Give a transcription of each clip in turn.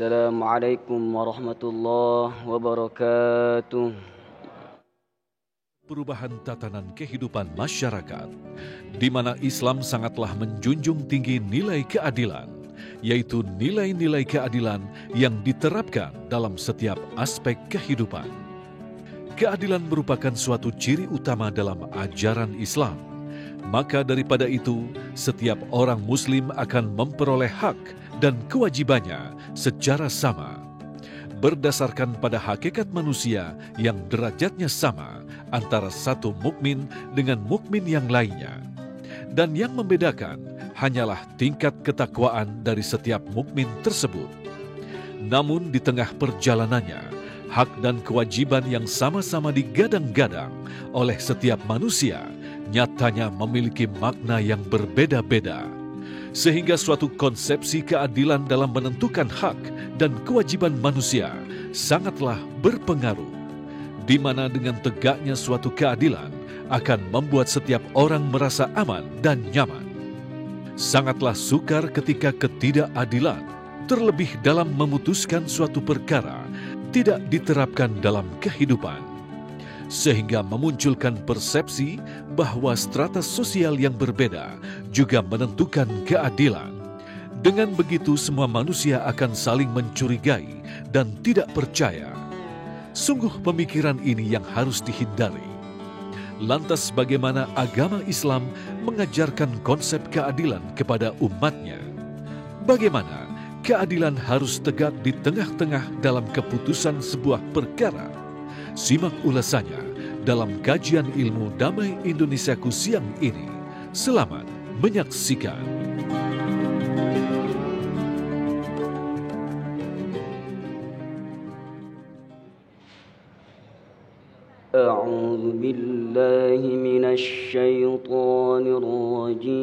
Assalamualaikum warahmatullahi wabarakatuh. Perubahan tatanan kehidupan masyarakat, di mana Islam sangatlah menjunjung tinggi nilai keadilan, yaitu nilai-nilai keadilan yang diterapkan dalam setiap aspek kehidupan. Keadilan merupakan suatu ciri utama dalam ajaran Islam. Maka daripada itu, setiap orang Muslim akan memperoleh hak dan kewajibannya secara sama, berdasarkan pada hakikat manusia yang derajatnya sama antara satu mukmin dengan mukmin yang lainnya. Dan yang membedakan hanyalah tingkat ketakwaan dari setiap mukmin tersebut. Namun di tengah perjalanannya, hak dan kewajiban yang sama-sama digadang-gadang oleh setiap manusia nyatanya memiliki makna yang berbeda-beda. Sehingga suatu konsepsi keadilan dalam menentukan hak dan kewajiban manusia sangatlah berpengaruh, di mana dengan tegaknya suatu keadilan akan membuat setiap orang merasa aman dan nyaman. Sangatlah sukar ketika ketidakadilan, terlebih dalam memutuskan suatu perkara, tidak diterapkan dalam kehidupan, sehingga memunculkan persepsi bahwa strata sosial yang berbeda juga menentukan keadilan. Dengan begitu semua manusia akan saling mencurigai dan tidak percaya. Sungguh pemikiran ini yang harus dihindari. Lantas bagaimana agama Islam mengajarkan konsep keadilan kepada umatnya? Bagaimana keadilan harus tegak di tengah-tengah dalam keputusan sebuah perkara? Simak ulasannya dalam kajian ilmu Damai Indonesiaku siang ini. Selamat menyaksikan. A'udzu billahi minasy syaithanir rajim.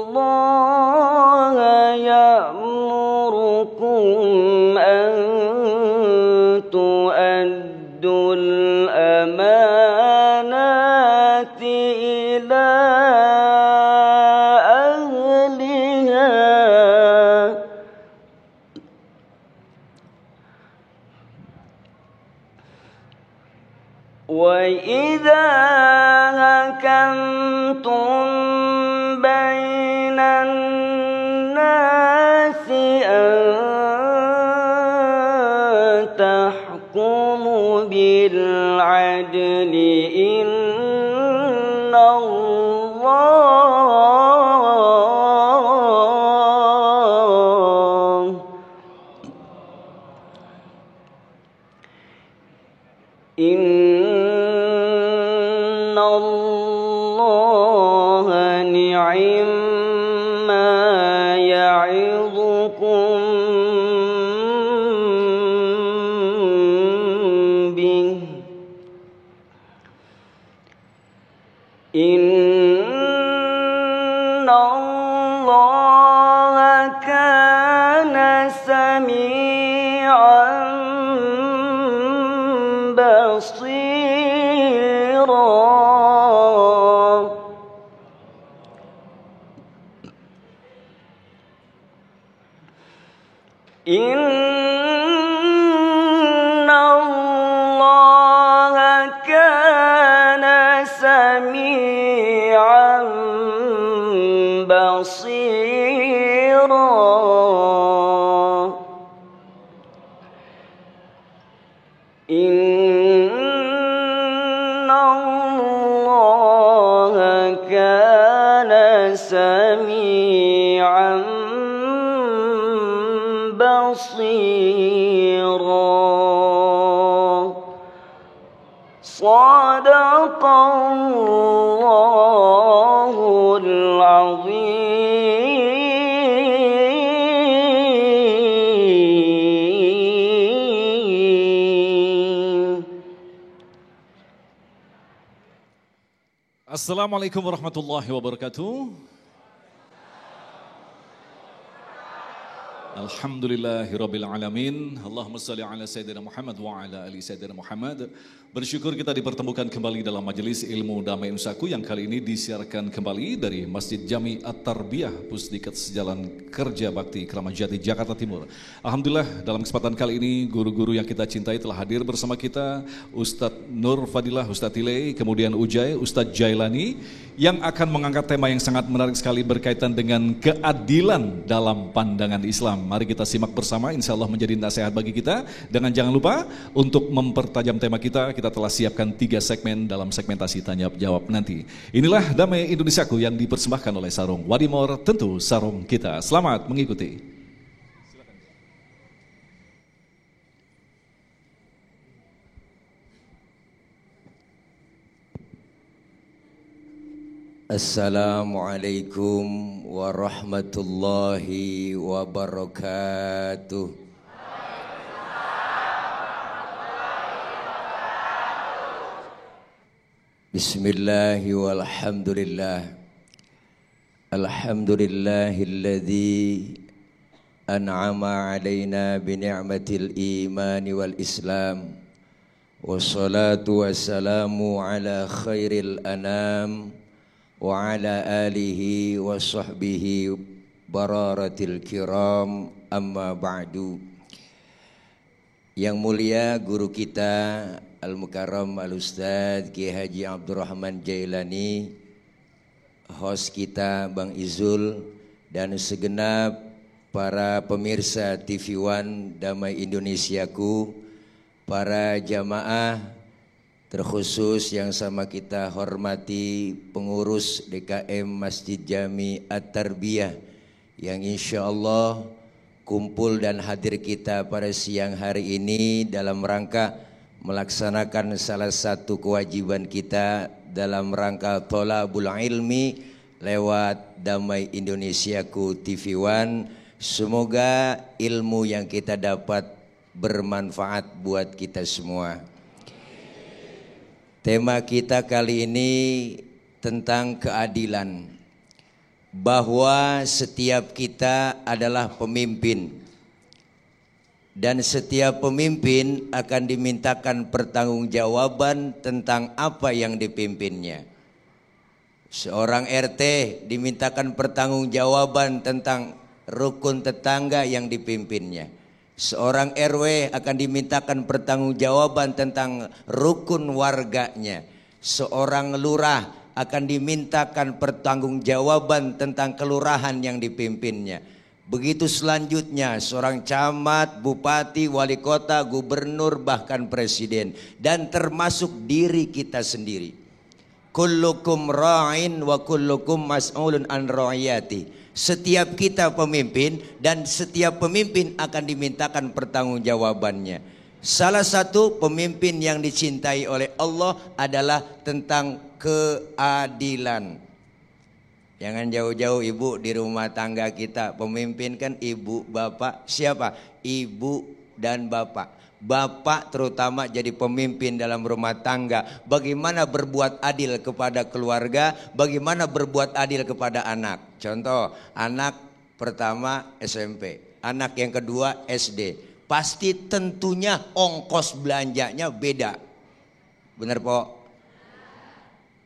Innallaha ya'murukum an tu'addul amanati ila ahliha wa idza hakamtum bainan nasi an tahkumu bil adli Innallaha ni'ma ya'idhukum bih. Innallaha kana sami'an basira. Innallaha kana sami'an basira. Innallaha kana sami'an basira. Sadaqallahu Assalamualaikum warahmatullahi wabarakatuh. Alhamdulillahirabbil alamin. Allahumma shalli ala sayyidina Muhammad wa ala ali sayyidina Muhammad. Bersyukur kita dipertemukan kembali dalam majelis ilmu Damai Unsaku yang kali ini disiarkan kembali dari Masjid Jami At-Tarbiyah Pusdikat Sejalan Kerja Bakti Kramat Jati Jakarta Timur. Alhamdulillah dalam kesempatan kali ini guru-guru yang kita cintai telah hadir bersama kita. Ustadz Nur Fadilah, Ustadz Tile, kemudian Ujai, Ustadz Jailani yang akan mengangkat tema yang sangat menarik sekali berkaitan dengan keadilan dalam pandangan Islam. Mari kita simak bersama, insya Allah menjadi nasihat bagi kita. Dan jangan lupa untuk mempertajam tema kita telah siapkan 3 segmen dalam segmentasi tanya jawab nanti. Inilah Damai Indonesiaku yang dipersembahkan oleh Sarung Wadimor, tentu sarung kita. Selamat mengikuti. Assalamualaikum warahmatullahi wabarakatuh. Bismillahi walhamdulillah. Alhamdulillahilladzi an'ama alaina bini'matil imani wal islam. Wassalatu wassalamu ala khairil anam wa ala alihi wa sahbihi bararatil kiram, amma ba'du. Yang mulia guru kita Al-Mukarram Al-Ustadz Kiai Haji Abdurrahman Jailani, host kita Bang Izul, dan segenap para pemirsa TV One Damai Indonesiaku, para jamaah, terkhusus yang sama kita hormati pengurus DKM Masjid Jami At-Tarbiyah yang insya Allah kumpul dan hadir kita pada siang hari ini dalam rangka melaksanakan salah satu kewajiban kita dalam rangka thalabul ilmi lewat Damai Indonesiaku TV One. Semoga ilmu yang kita dapat bermanfaat buat kita semua. Tema kita kali ini tentang keadilan, bahwa setiap kita adalah pemimpin dan setiap pemimpin akan dimintakan pertanggungjawaban tentang apa yang dipimpinnya. Seorang RT dimintakan pertanggungjawaban tentang rukun tetangga yang dipimpinnya. Seorang RW akan dimintakan pertanggungjawaban tentang rukun warganya. Seorang lurah akan dimintakan pertanggungjawaban tentang kelurahan yang dipimpinnya. Begitu selanjutnya seorang camat, bupati, wali kota, gubernur, bahkan presiden, dan termasuk diri kita sendiri. Kullukum ra'in wa kullukum mas'ulun an ra'iyati. Setiap kita pemimpin dan setiap pemimpin akan dimintakan pertanggungjawabannya. Salah satu pemimpin yang dicintai oleh Allah adalah tentang keadilan. Jangan jauh-jauh ibu di rumah tangga kita. Pemimpin kan ibu, bapak. Siapa? Ibu dan bapak. Bapak terutama jadi pemimpin dalam rumah tangga. Bagaimana berbuat adil kepada keluarga, bagaimana berbuat adil kepada anak. Contoh, anak pertama SMP, anak yang kedua SD. Pasti tentunya ongkos belanjanya beda. Benar Pok?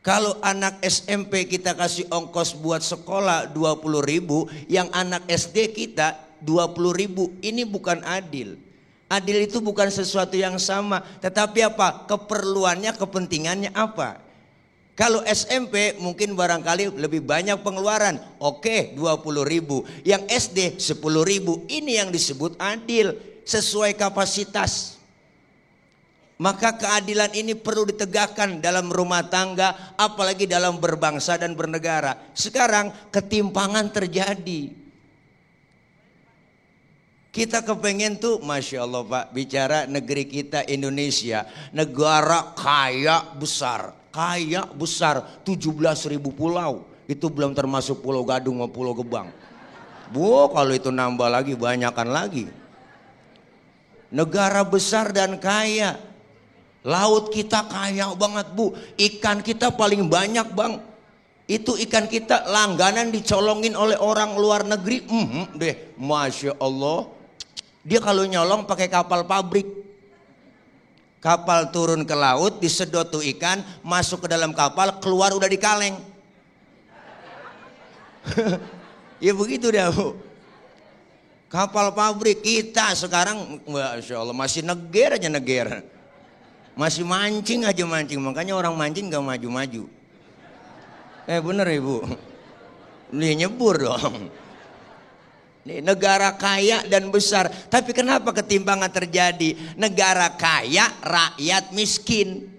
Kalau anak SMP kita kasih ongkos buat sekolah 20.000, yang anak SD kita 20.000, ini bukan adil. Adil itu bukan sesuatu yang sama, tetapi apa? Keperluannya, kepentingannya apa? Kalau SMP mungkin barangkali lebih banyak pengeluaran, oke 20.000. Yang SD 10.000, ini yang disebut adil, sesuai kapasitas. Maka keadilan ini perlu ditegakkan dalam rumah tangga, apalagi dalam berbangsa dan bernegara. Sekarang ketimpangan terjadi. Kita kepengen tuh, Masya Allah Pak, bicara negeri kita Indonesia, negara kaya besar, 17.000 pulau. Itu belum termasuk Pulau Gadung sama Pulau Gebang. Kalau itu nambah lagi, banyakan lagi. Negara besar dan kaya. Laut kita kaya banget Bu. Ikan kita paling banyak Bang. Itu ikan kita langganan dicolongin oleh orang luar negeri. Deh, Masya Allah. Dia kalau nyolong pakai kapal pabrik. Kapal turun ke laut, disedot tuh ikan, masuk ke dalam kapal, keluar udah di kaleng. Ya begitu dah Bu. Kapal pabrik kita sekarang, Masya Allah, masih neger aja neger. Masih mancing aja mancing, makanya orang mancing gak maju-maju. Bener Ibu. Ini nyebur dong. Ini negara kaya dan besar. Tapi kenapa ketimpangan terjadi? Negara kaya, rakyat miskin.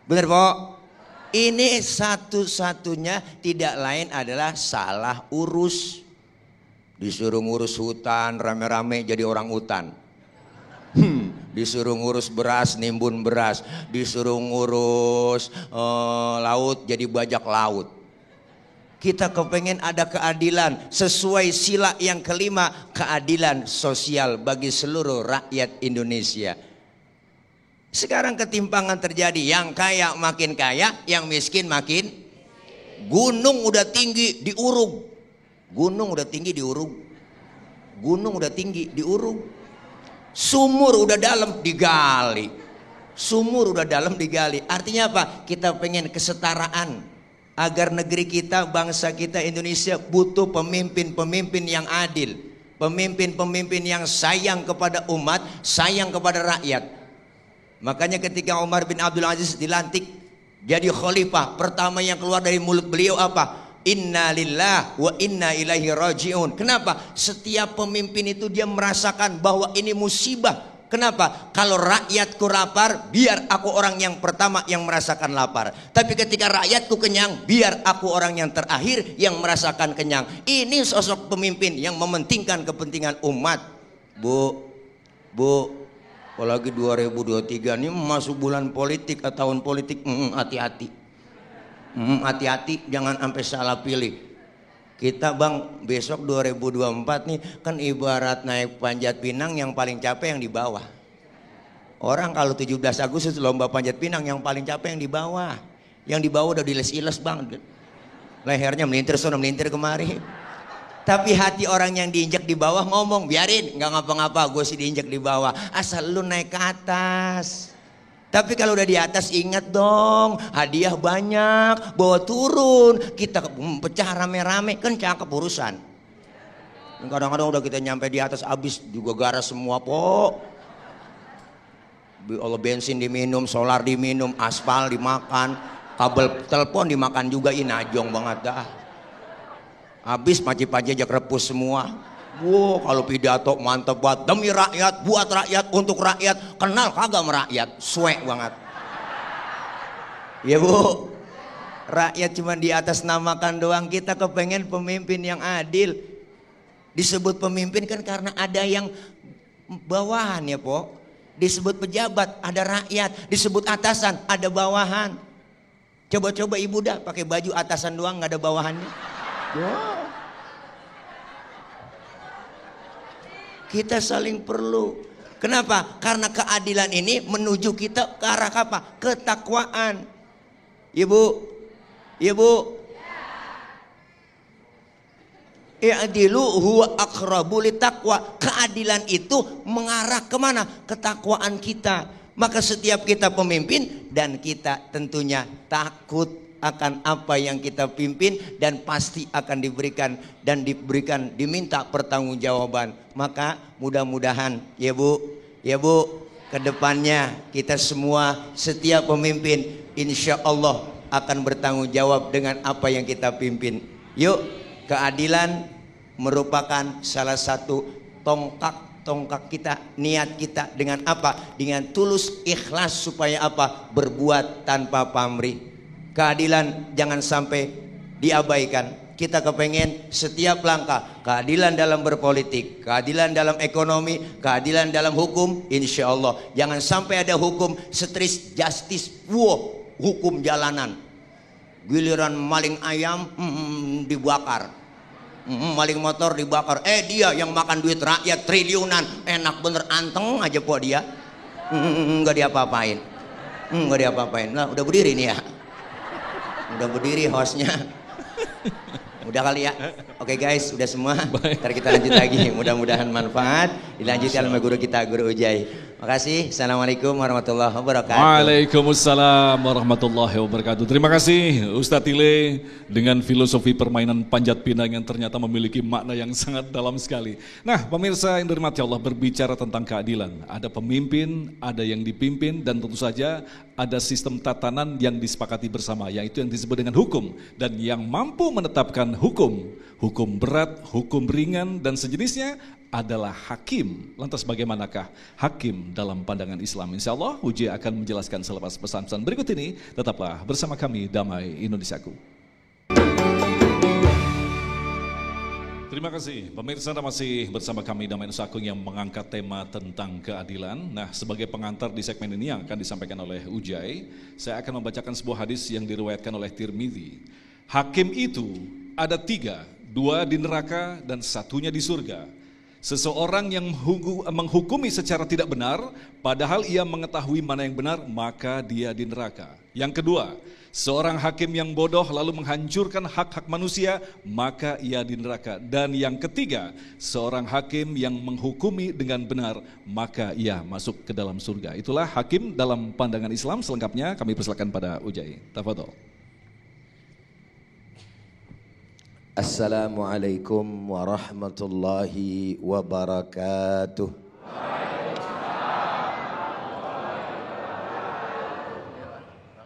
Bener Pok? Ini satu-satunya tidak lain adalah salah urus. Disuruh ngurus hutan, rame-rame jadi orang hutan. Disuruh ngurus beras, nimbun beras. Disuruh ngurus laut, jadi bajak laut. Kita kepengen ada keadilan sesuai sila yang kelima, keadilan sosial bagi seluruh rakyat Indonesia. Sekarang ketimpangan terjadi, yang kaya makin kaya, yang miskin makin. Gunung udah tinggi diuruk. Gunung udah tinggi diuruk. Gunung udah tinggi diuruk. Sumur udah dalam digali. Sumur udah dalam digali. Artinya apa? Kita pengen kesetaraan. Agar negeri kita, bangsa kita Indonesia butuh pemimpin-pemimpin yang adil. Pemimpin-pemimpin yang sayang kepada umat, sayang kepada rakyat. Makanya ketika Umar bin Abdul Aziz dilantik jadi khalifah, pertama yang keluar dari mulut beliau apa? Inna lillah wa inna ilaihi raji'un. Kenapa? Setiap pemimpin itu dia merasakan bahwa ini musibah. Kenapa? Kalau rakyatku lapar, biar aku orang yang pertama yang merasakan lapar. Tapi ketika rakyatku kenyang, biar aku orang yang terakhir yang merasakan kenyang. Ini sosok pemimpin yang mementingkan kepentingan umat. Bu, apalagi 2023 ini masuk bulan politik atau tahun politik, hati-hati. Hati-hati, jangan sampai salah pilih. Kita Bang, besok 2024 nih kan ibarat naik panjat pinang, yang paling capek yang di bawah. Orang kalau 17 Agustus lomba panjat pinang, yang paling capek yang di bawah. Yang di bawah udah diles-iles Bang. Lehernya melintir sono melintir kemari. Tapi hati orang yang diinjak di bawah ngomong, biarin, nggak ngapa-ngapa, gue sih diinjak di bawah. Asal lu naik ke atas. Tapi kalau udah di atas ingat dong, hadiah banyak, bawa turun, kita pecah rame-rame, kan cakep urusan. Kadang-kadang udah kita nyampe di atas habis juga garas semua Po. Allah, bensin diminum, solar diminum, aspal dimakan, kabel telepon dimakan juga, najong banget dah. Habis paci-paci aja repus semua. Wow, kalau pidato mantep banget, demi rakyat, buat rakyat, untuk rakyat, kenal kagak merakyat, swek banget. Ya Bu, rakyat cuma di atas namakan doang. Kita kepengen pemimpin yang adil. Disebut pemimpin kan karena ada yang bawahan ya Po. Disebut pejabat ada rakyat, disebut atasan ada bawahan. Coba-coba ibu dah pakai baju atasan doang nggak ada bawahannya. Wow. Kita saling perlu. Kenapa? Karena keadilan ini menuju kita ke arah apa? Ketakwaan. Ibu, ibu. I'dilu huwa aqrabu litaqwa. Keadilan itu mengarah kemana? Ketakwaan kita. Maka setiap kita pemimpin dan kita tentunya takut akan apa yang kita pimpin, dan pasti akan diberikan diminta pertanggungjawaban. Maka mudah-mudahan ya Bu, kedepannya kita semua setiap pemimpin insya Allah akan bertanggung jawab dengan apa yang kita pimpin. Yuk, keadilan merupakan salah satu tongkat kita, niat kita dengan apa? Dengan tulus ikhlas supaya apa? Berbuat tanpa pamrih. Keadilan jangan sampai diabaikan. Kita kepengen setiap langkah keadilan dalam berpolitik, keadilan dalam ekonomi, keadilan dalam hukum. Insya Allah jangan sampai ada hukum street justice, hukum jalanan. Giliran maling ayam dibakar, maling motor dibakar. Dia yang makan duit rakyat triliunan, enak bener anteng aja Po dia, nggak diapa-apain. Nggak diapa-apain. Nah, udah berdiri nih ya. Udah berdiri hostnya. Udah kali ya. Oke guys, udah semua. Ntar kita lanjut lagi. Mudah-mudahan manfaat. Dilanjutkan sama guru kita, Guru Ujai. Makasih. Assalamualaikum warahmatullahi wabarakatuh. Waalaikumsalam warahmatullahi wabarakatuh. Terima kasih Ustadz Tile dengan filosofi permainan panjat pinang yang ternyata memiliki makna yang sangat dalam sekali. Nah, pemirsa yang dirahmati Allah, berbicara tentang keadilan. Ada pemimpin, ada yang dipimpin, dan tentu saja ada sistem tatanan yang disepakati bersama, yaitu yang disebut dengan hukum. Dan yang mampu menetapkan hukum berat, hukum ringan, dan sejenisnya adalah hakim. Lantas bagaimanakah hakim dalam pandangan Islam? Insya Allah Uji akan menjelaskan selepas pesan-pesan berikut ini. Tetaplah bersama kami, Damai Indonesiaku. Terima kasih pemirsa, masih bersama kami Damai Indonesiaku yang mengangkat tema tentang keadilan. Nah, sebagai pengantar di segmen ini yang akan disampaikan oleh Ujai, saya akan membacakan sebuah hadis yang diriwayatkan oleh Tirmidzi. Hakim itu ada 3, 2 di neraka dan 1-nya di surga. Seseorang yang menghukumi secara tidak benar, padahal ia mengetahui mana yang benar, maka dia di neraka. Yang kedua, seorang hakim yang bodoh lalu menghancurkan hak-hak manusia, maka ia di neraka. Dan yang ketiga, seorang hakim yang menghukumi dengan benar, maka ia masuk ke dalam surga. Itulah hakim dalam pandangan Islam. Selengkapnya kami persilakan pada Ujai. Tafadhol. Assalamualaikum warahmatullahi wabarakatuh.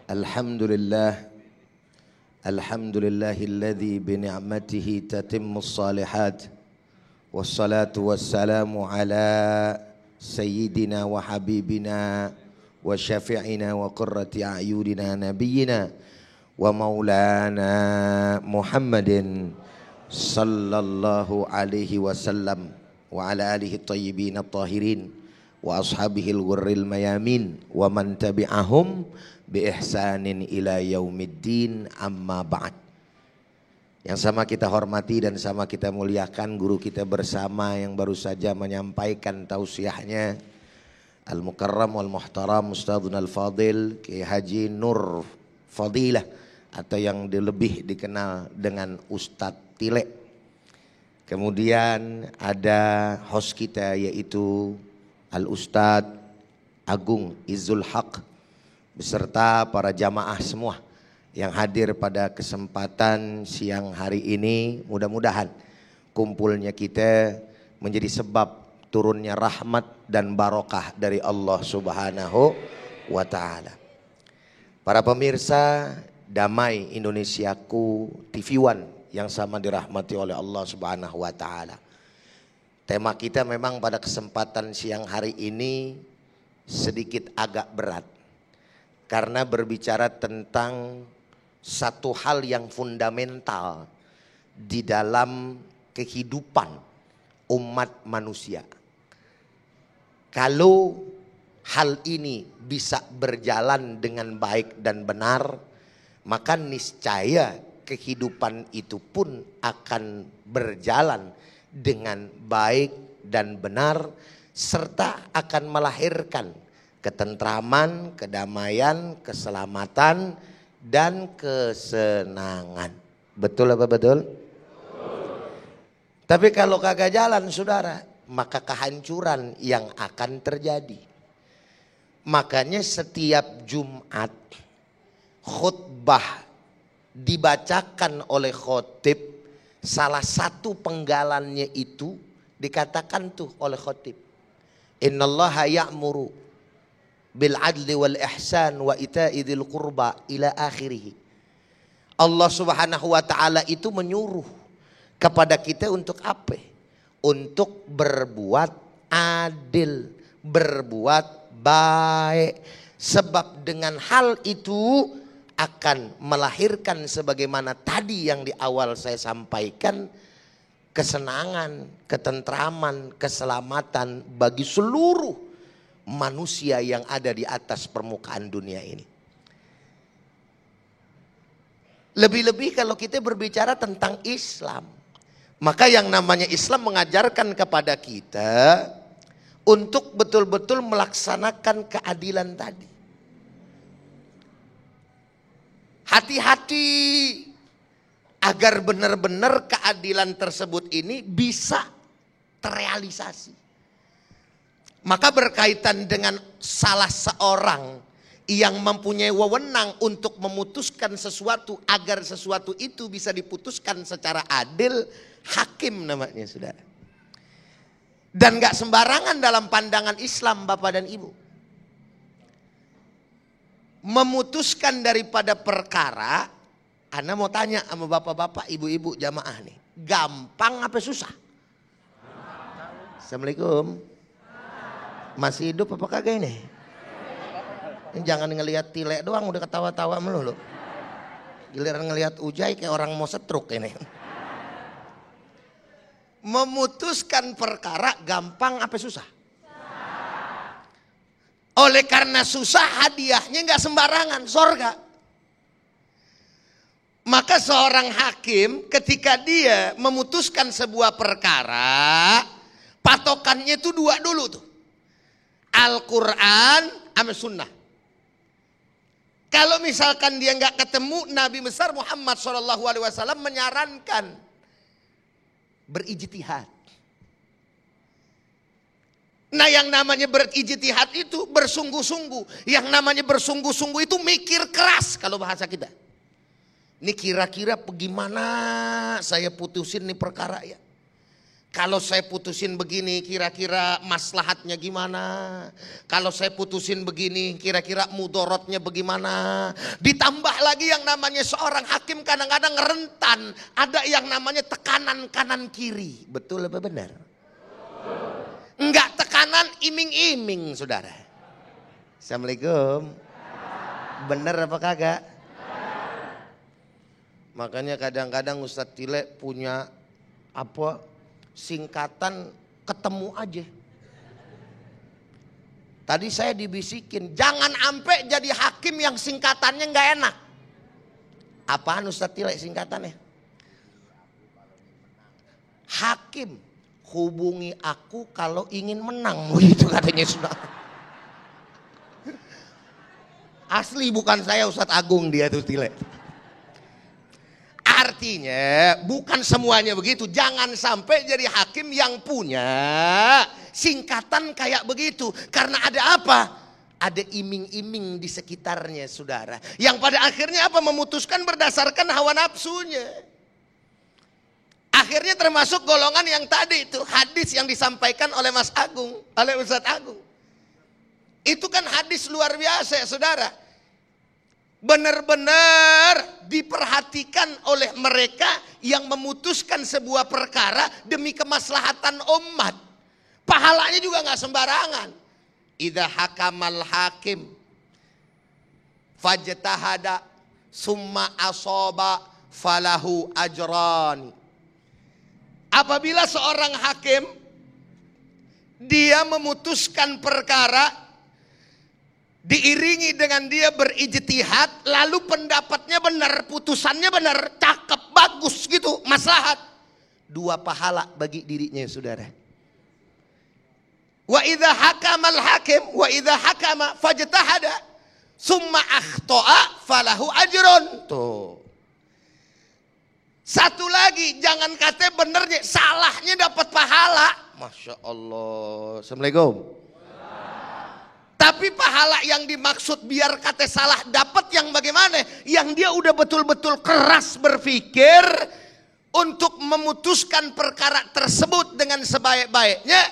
Alhamdulillah. Alhamdulillahilladzi bini'matihi tatimmus salihat. Wassalatu wassalamu ala sayyidina wa habibina wa syafi'ina wa qurrati a'yunina nabiyyina wa maulana Muhammadin sallallahu alaihi wasallam wa ala alihi tayyibin at-tahirin wa ashabihil ghurril mayamin wa man tabi'ahum bi ihsanin ila yaumiddin, amma ba'd. Yang sama kita hormati dan sama kita muliakan guru kita bersama yang baru saja menyampaikan tausiahnya, Al-Mukarram wal Muhtaram Ustadzuna Al-Fadil Kiai Haji Nur Fadilah, atau yang lebih dikenal dengan Ustadz Tile. Kemudian ada host kita yaitu Al-Ustadz Agung Izzul Haq beserta para jamaah semua yang hadir pada kesempatan siang hari ini. Mudah-mudahan kumpulnya kita menjadi sebab turunnya rahmat dan barokah dari Allah Subhanahu wa ta'ala. Para pemirsa Damai Indonesiaku TV One yang sama dirahmati oleh Allah Subhanahu wa ta'ala. Tema kita memang pada kesempatan siang hari ini sedikit agak berat, karena berbicara tentang satu hal yang fundamental di dalam kehidupan umat manusia. Kalau hal ini bisa berjalan dengan baik dan benar, maka niscaya kehidupan itu pun akan berjalan dengan baik dan benar, serta akan melahirkan ketentraman, kedamaian, keselamatan, dan kesenangan. Betul apa betul? Tapi kalau kagak jalan saudara, maka kehancuran yang akan terjadi. Makanya setiap Jumat khutbah dibacakan oleh khotib, salah satu penggalannya itu dikatakan tuh oleh khotib, innallaha ya'muru bil adli wal ihsan wa ita'i dzil qurba ila akhirih. Allah Subhanahu wa ta'ala itu menyuruh kepada kita untuk apa? Untuk berbuat adil, berbuat baik. Sebab dengan hal itu akan melahirkan sebagaimana tadi yang di awal saya sampaikan, kesenangan, ketentraman, keselamatan bagi seluruh manusia yang ada di atas permukaan dunia ini. Lebih-lebih kalau kita berbicara tentang Islam, maka yang namanya Islam mengajarkan kepada kita untuk betul-betul melaksanakan keadilan tadi. Hati-hati agar benar-benar keadilan tersebut ini bisa terrealisasi. Maka berkaitan dengan salah seorang yang mempunyai wewenang untuk memutuskan sesuatu agar sesuatu itu bisa diputuskan secara adil, hakim namanya, saudara. Dan gak sembarangan dalam pandangan Islam, Bapak dan Ibu. Memutuskan daripada perkara, Anda mau tanya sama bapak-bapak, ibu-ibu jamaah nih, gampang apa susah? Assalamualaikum. Masih hidup apa kagak ini? Jangan ngelihat Tile doang udah ketawa-tawa melulu. Giliran ngelihat Ujai kayak orang mau setruk ini. Memutuskan perkara gampang apa susah? Oleh karena susah, hadiahnya nggak sembarangan, sorga. Maka seorang hakim ketika dia memutuskan sebuah perkara, patokannya itu dua dulu tuh. Al-Quran sama sunnah. Kalau misalkan dia nggak ketemu, Nabi besar Muhammad SAW menyarankan berijtihad. Nah, yang namanya berijtihad itu bersungguh-sungguh. Yang namanya bersungguh-sungguh itu mikir keras kalau bahasa kita. Ini kira-kira bagaimana saya putusin nih perkara ya. Kalau saya putusin begini kira-kira maslahatnya gimana. Kalau saya putusin begini kira-kira mudorotnya bagaimana. Ditambah lagi yang namanya seorang hakim kadang-kadang rentan. Ada yang namanya tekanan kanan kiri. Betul apa benar? Enggak tekanan iming-iming, saudara. Assalamualaikum. Benar apa kagak? Makanya kadang-kadang Ustadz Tile punya singkatan ketemu aja. Tadi saya dibisikin, jangan ampe jadi hakim yang singkatannya nggak enak. Apaan Ustadz Tile singkatannya? Hakim, hubungi aku kalau ingin menang, begitu katanya sudah. Asli bukan saya, Ustadz Agung dia tuh Tile. Artinya bukan semuanya begitu. Jangan sampai jadi hakim yang punya singkatan kayak begitu. Karena ada apa? Ada iming-iming di sekitarnya, saudara. Yang pada akhirnya apa? Memutuskan berdasarkan hawa nafsunya. Akhirnya termasuk golongan yang tadi itu. Hadis yang disampaikan oleh Mas Agung, oleh Ustadz Agung. Itu kan hadis luar biasa ya, saudara. Benar-benar diperhatikan oleh mereka yang memutuskan sebuah perkara demi kemaslahatan umat. Pahalanya juga nggak sembarangan. Idza hakamal hakim fajtahada summa asaba falahu ajrani. Apabila seorang hakim dia memutuskan perkara diiringi dengan dia berijtihad, lalu pendapatnya benar, putusannya benar, cakep, bagus gitu, maslahat. 2 pahala bagi dirinya, saudara. Wa idza hakamal hakim wa idza hakama fajtahada summa akhta'a falahu ajrun. Tuh. Satu lagi, jangan kata benernya, salahnya dapat pahala. Masya Allah. Assalamualaikum. Tapi pahala yang dimaksud biar kata salah dapat yang bagaimana? Yang dia udah betul-betul keras berpikir untuk memutuskan perkara tersebut dengan sebaik-baiknya.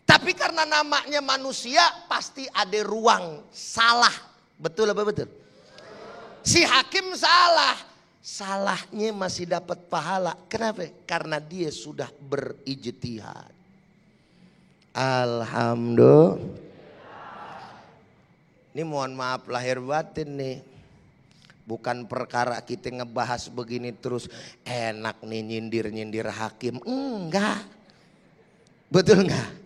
Tapi karena namanya manusia pasti ada ruang salah. Betul apa betul? Si hakim salah. Salahnya masih dapat pahala. Kenapa? Karena dia sudah berijtihad. Alhamdulillah. Ini mohon maaf lahir batin nih. Bukan perkara kita ngebahas begini terus enak nih nyindir-nyindir hakim. Enggak. Betul enggak?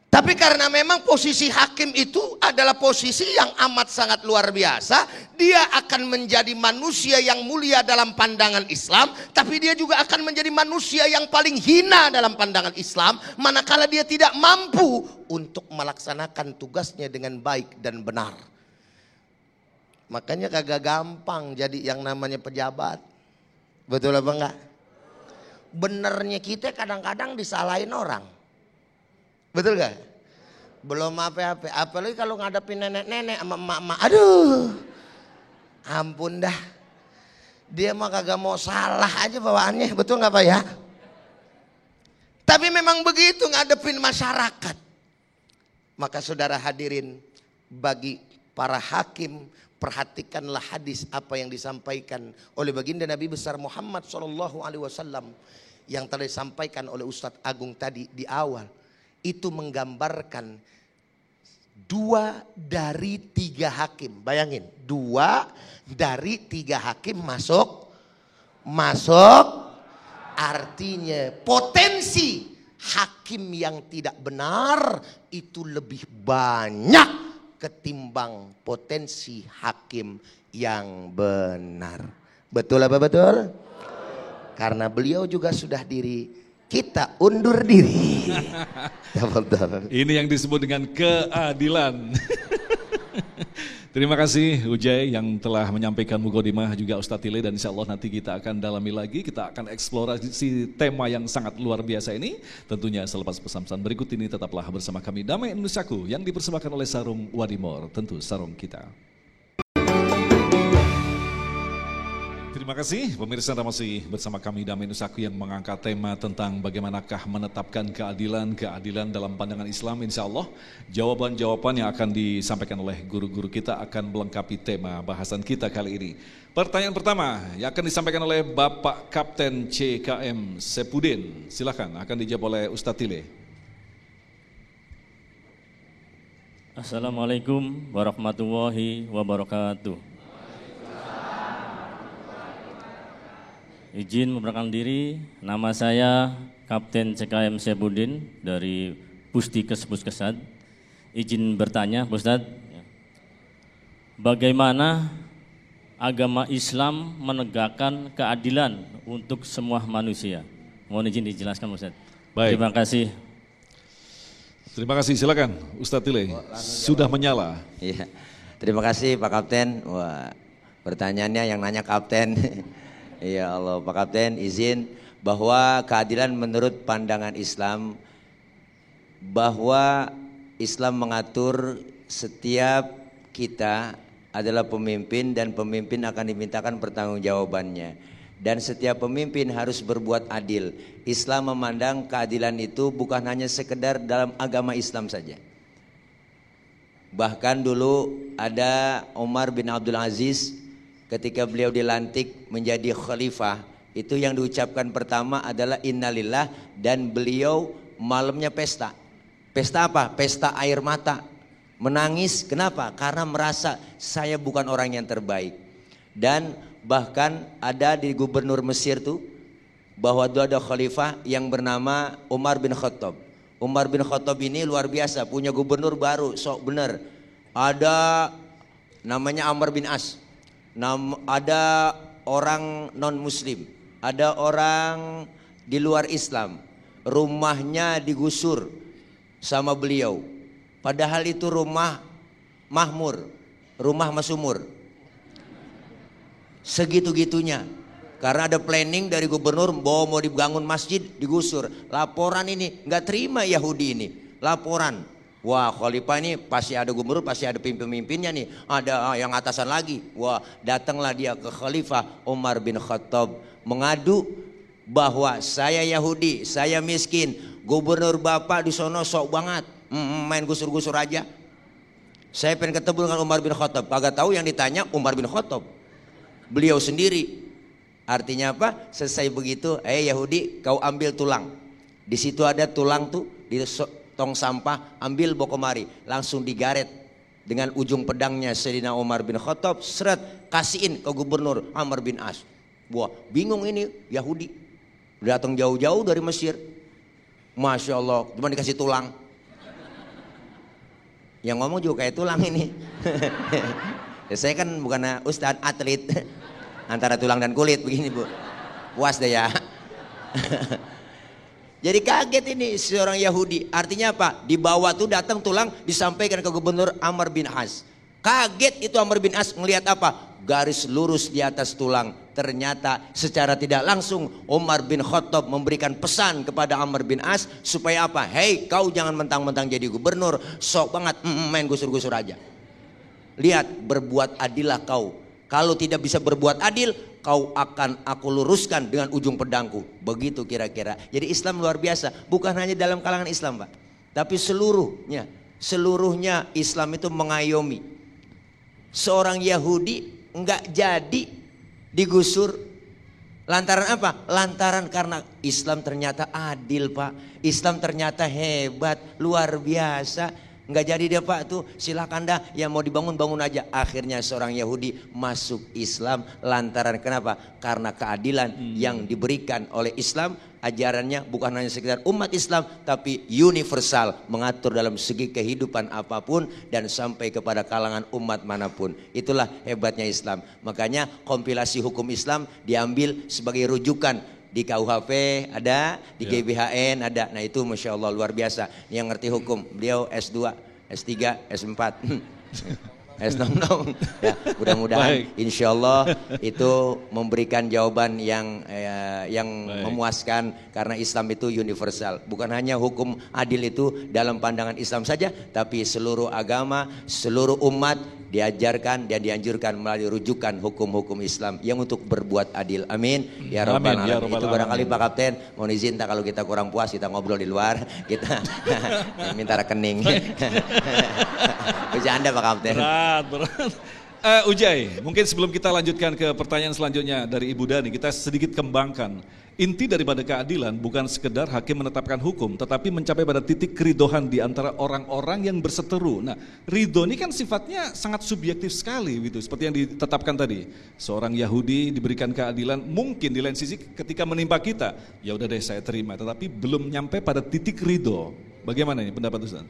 Tapi karena memang posisi hakim itu adalah posisi yang amat sangat luar biasa. Dia akan menjadi manusia yang mulia dalam pandangan Islam. Tapi dia juga akan menjadi manusia yang paling hina dalam pandangan Islam. Manakala dia tidak mampu untuk melaksanakan tugasnya dengan baik dan benar. Makanya kagak gampang jadi yang namanya pejabat. Betul apa enggak? Benernya kita kadang-kadang disalahin orang. Betul gak? Belum apa-apa. Apalagi kalau ngadepin nenek-nenek sama emak-emak. Aduh. Ampun dah. Dia mah kagak mau salah aja bawaannya. Betul gak Pak ya? Tapi memang begitu ngadepin masyarakat. Maka saudara hadirin, bagi para hakim, perhatikanlah hadis apa yang disampaikan oleh baginda Nabi besar Muhammad SAW yang telah disampaikan oleh Ustadz Agung tadi di awal. Itu menggambarkan 2 dari 3 hakim. Bayangin, 2 dari 3 hakim masuk. Artinya potensi hakim yang tidak benar itu lebih banyak ketimbang potensi hakim yang benar. Betul apa betul? Karena beliau juga sudah kita undur diri. Ini yang disebut dengan keadilan. Terima kasih Ujai yang telah menyampaikan mukadimah, juga Ustadz Tile, dan insya Allah nanti kita akan dalami lagi, kita akan eksplorasi tema yang sangat luar biasa ini. Tentunya selepas pesan-pesan berikut ini tetaplah bersama kami Damai Indonesiaku yang dipersembahkan oleh Sarung Wadimor, tentu sarung kita. Terima kasih pemirsa, masih bersama kami Damai Indonesiaku yang mengangkat tema tentang bagaimanakah menetapkan keadilan dalam pandangan Islam. Insya Allah jawaban-jawaban yang akan disampaikan oleh guru-guru kita akan melengkapi tema bahasan kita kali ini. Pertanyaan pertama yang akan disampaikan oleh Bapak Kapten CKM Sepudin. Silakan, akan dijawab oleh Ustadz Tile. Assalamualaikum warahmatullahi wabarakatuh. Izin memperkenalkan diri, nama saya Kapten CKM Sepudin dari Pusdikes Puskesat. Izin bertanya, Pak Ustadz, bagaimana agama Islam menegakkan keadilan untuk semua manusia? Mohon izin dijelaskan, Pak Ustadz. Baik. Terima kasih. Terima kasih, silakan Ustadz Tile. Sudah menyala. Iya. Terima kasih Pak Kapten. Wah, pertanyaannya yang nanya Kapten. Ya Allah, Pak Kapten izin bahwa keadilan menurut pandangan Islam, bahwa Islam mengatur setiap kita adalah pemimpin dan pemimpin akan dimintakan pertanggungjawabannya. Dan setiap pemimpin harus berbuat adil. Islam memandang keadilan itu bukan hanya sekedar dalam agama Islam saja. Bahkan dulu ada Umar bin Abdul Aziz, ketika beliau dilantik menjadi khalifah, itu yang diucapkan pertama adalah innalillah, dan beliau malamnya pesta. Pesta apa? Pesta air mata. Menangis, kenapa? Karena merasa saya bukan orang yang terbaik. Dan bahkan ada di gubernur Mesir tuh, bahwa ada khalifah yang bernama Umar bin Khattab. Umar bin Khattab ini luar biasa, punya gubernur baru, sok bener. Ada namanya Amr bin As. Ada orang non muslim, ada orang di luar Islam, rumahnya digusur sama beliau, padahal itu rumah makmur, rumah masumur. Segitu-gitunya, karena ada planning dari gubernur bahwa mau dibangun masjid, digusur. Laporan ini nggak terima Yahudi ini, laporan. Wah, khalifah ini pasti ada gubernur, pasti ada pemimpinnya nih, ada yang atasan lagi. Wah, datanglah dia ke khalifah Umar bin Khattab mengadu bahwa saya Yahudi, saya miskin, gubernur bapak di sono sok banget, main gusur-gusur aja. Saya pengen ketemu dengan Umar bin Khattab, kagak tahu yang ditanya Umar bin Khattab, beliau sendiri. Artinya apa? Selesai begitu, Yahudi, kau ambil tulang. Di situ ada tulang tuh di tong sampah, ambil bawa kemari, langsung digaret dengan ujung pedangnya Sayyidina Umar bin Khattab, seret, kasihin ke gubernur Amr bin As. Wah, bingung ini Yahudi, datang jauh-jauh dari Mesir, Masya Allah, cuma dikasih tulang. Yang ngomong juga kayak tulang ini. Ya, saya kan bukan ustadz atlet, antara tulang dan kulit begini Bu, puas deh ya. Jadi kaget ini seorang Yahudi. Artinya apa? Dibawa tuh datang tulang, disampaikan ke gubernur Amr bin As. Kaget itu Amr bin As ngelihat apa? Garis lurus di atas tulang. Ternyata secara tidak langsung Umar bin Khattab memberikan pesan kepada Amr bin As supaya apa? Hei, kau jangan mentang-mentang jadi gubernur, sok banget main gusur-gusur aja. Lihat, berbuat adillah kau. Kalau tidak bisa berbuat adil, kau akan aku luruskan dengan ujung pedangku. Begitu kira-kira. Jadi Islam luar biasa. Bukan hanya dalam kalangan Islam, Pak, tapi seluruhnya Islam itu mengayomi. Seorang Yahudi enggak jadi digusur. Lantaran apa? Lantaran karena Islam ternyata adil, Pak. Islam ternyata hebat, luar biasa. Enggak jadi dia, Pak, tuh silakan dah, yang mau dibangun bangun aja. Akhirnya seorang Yahudi masuk Islam lantaran kenapa? Karena keadilan yang diberikan oleh Islam. Ajarannya bukan hanya sekedar umat Islam, tapi universal, mengatur dalam segi kehidupan apapun dan sampai kepada kalangan umat manapun. Itulah hebatnya Islam. Makanya kompilasi hukum Islam diambil sebagai rujukan. Di KUHP ada, di GBHN ada. Nah itu Masya Allah luar biasa. Yang ngerti hukum, beliau S2, S3, S4, S6. Ya, mudah-mudahan insya Allah itu memberikan jawaban yang memuaskan. Karena Islam itu universal. Bukan hanya hukum adil itu dalam pandangan Islam saja, tapi seluruh agama, seluruh umat diajarkan dan dianjurkan melalui rujukan hukum-hukum Islam yang untuk berbuat adil. Amin ya rabbal alamin. Itu barangkali Pak Kapten mohon izin tak kalau kita kurang puas kita ngobrol di luar, kita minta rekening. Bercanda Pak Kapten. Berat. Ujai, mungkin sebelum kita lanjutkan ke pertanyaan selanjutnya dari Ibu Dani, kita sedikit kembangkan. Inti daripada keadilan bukan sekedar hakim menetapkan hukum, tetapi mencapai pada titik keridohan di antara orang-orang yang berseteru. Nah, ridho ini kan sifatnya sangat subjektif sekali, gitu. Seperti yang ditetapkan tadi. Seorang Yahudi diberikan keadilan, mungkin di lain sisi ketika menimpa kita, ya udah deh saya terima, tetapi belum nyampe pada titik ridho. Bagaimana ini pendapat Ustaz?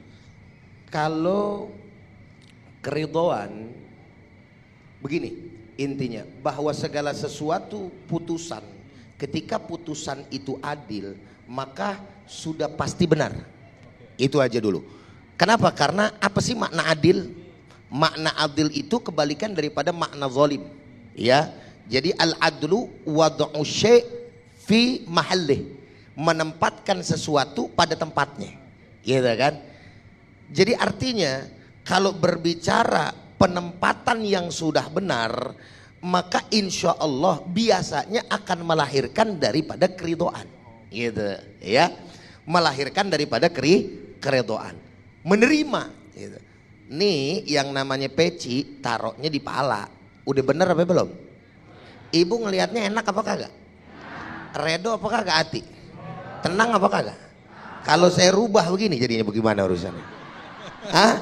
Kalau keridhaan begini intinya, bahwa segala sesuatu putusan, ketika putusan itu adil maka sudah pasti benar. Itu aja dulu. Kenapa? Karena apa sih makna adil? Makna adil itu kebalikan daripada makna zalim. Ya, jadi al-adlu wad'u syai' fi mahallih, menempatkan sesuatu pada tempatnya, gitu kan? Jadi artinya kalau berbicara penempatan yang sudah benar, maka insya Allah biasanya akan melahirkan daripada keridhaan, gitu ya, melahirkan daripada keridhaan, menerima. Gitu. Nih yang namanya peci taruhnya di pala, udah bener apa belum? Ibu ngelihatnya enak apa kagak? Redo apa kagak hati? Tenang apa kagak? Kalau saya rubah begini jadinya bagaimana urusannya? Hah?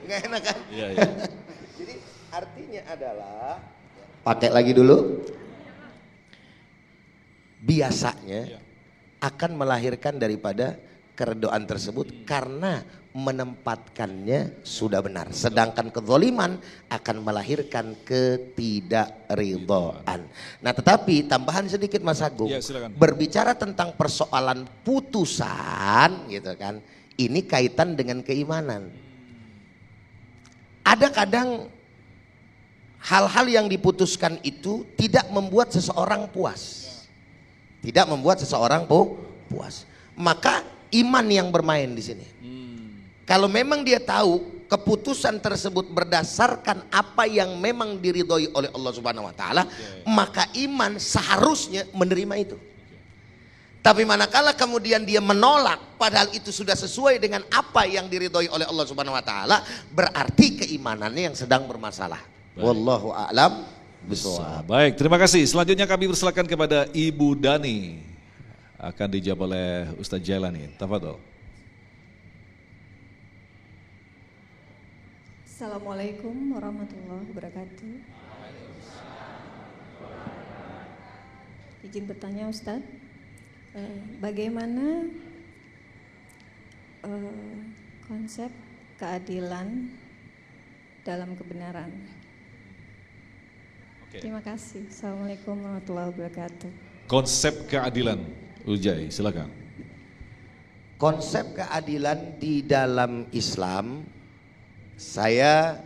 Nggak enak kan? Iya, iya. Jadi artinya adalah, pakai lagi dulu, biasanya akan melahirkan daripada keridhaan tersebut karena menempatkannya sudah benar. Sedangkan kezaliman akan melahirkan ketidakridhaan. Nah tetapi tambahan sedikit Mas Agung, berbicara tentang persoalan putusan gitu kan, ini kaitan dengan keimanan. Ada kadang hal-hal yang diputuskan itu tidak membuat seseorang puas. Tidak membuat seseorang puas. Maka iman yang bermain di sini. Kalau memang dia tahu keputusan tersebut berdasarkan apa yang memang diridhoi oleh Allah Subhanahu wa taala, maka iman seharusnya menerima itu. Tapi manakala kemudian dia menolak padahal itu sudah sesuai dengan apa yang diridhoi oleh Allah Subhanahu wa taala, berarti keimanannya yang sedang bermasalah. Wallahu a'lam bishawab. Baik, terima kasih. Selanjutnya kami persilakan kepada Ibu Dani. Akan dijawab oleh Ustaz Jailani. Tafadhol. Assalamualaikum warahmatullahi wabarakatuh. Izin bertanya Ustaz, bagaimana konsep keadilan dalam kebenaran? Terima kasih. Assalamualaikum warahmatullahi wabarakatuh. Konsep keadilan, Ujai, silakan. Konsep keadilan di dalam Islam Saya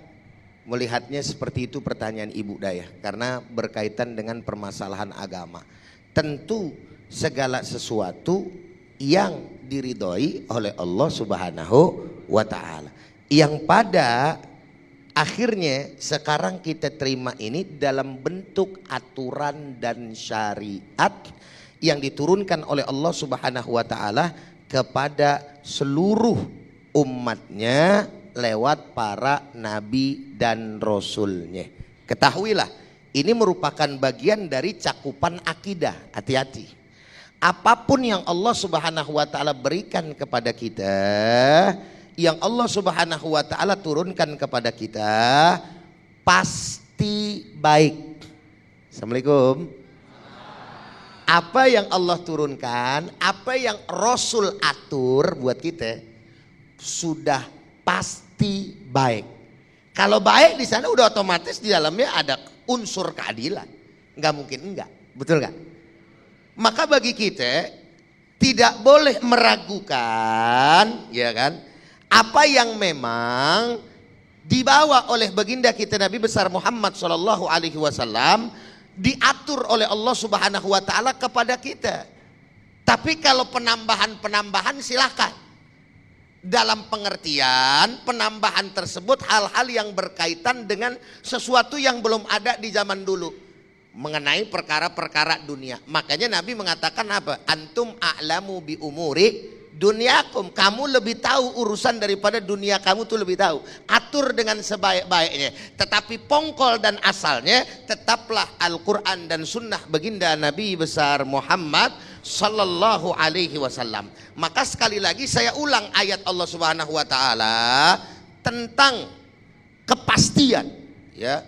melihatnya seperti itu pertanyaan Ibu Dayah, karena berkaitan dengan permasalahan agama. Tentu segala sesuatu yang diridhoi oleh Allah Subhanahu wa Ta'ala, yang pada akhirnya sekarang kita terima ini dalam bentuk aturan dan syariat yang diturunkan oleh Allah Subhanahu wa Ta'ala kepada seluruh umatnya lewat para nabi dan rasulnya. Ketahuilah, ini merupakan bagian dari cakupan akidah. Hati-hati. Apapun yang Allah Subhanahu wa Ta'ala berikan kepada kita, yang Allah Subhanahu wa Ta'ala turunkan kepada kita, pasti baik. Assalamualaikum. Apa yang Allah turunkan, apa yang Rasul atur buat kita, sudah pasti baik. Kalau baik di sana udah otomatis di dalamnya ada unsur keadilan. Nggak mungkin enggak, betul nggak? Maka bagi kita tidak boleh meragukan, ya kan? Apa yang memang dibawa oleh baginda kita Nabi besar Muhammad SAW, diatur oleh Allah Subhanahu wa Ta'ala kepada kita. Tapi kalau penambahan silakan. Dalam pengertian penambahan tersebut hal-hal yang berkaitan dengan sesuatu yang belum ada di zaman dulu, mengenai perkara-perkara dunia. Makanya Nabi mengatakan apa? Antum a'lamu bi umuri dunyakum, kamu lebih tahu urusan daripada dunia kamu tuh lebih tahu. Atur dengan sebaik-baiknya. Tetapi pongkol dan asalnya tetaplah Al-Quran dan Sunnah baginda Nabi besar Muhammad Sallallahu Alaihi Wasallam. Maka sekali lagi saya ulang ayat Allah Subhanahu Wa Taala tentang kepastian, ya,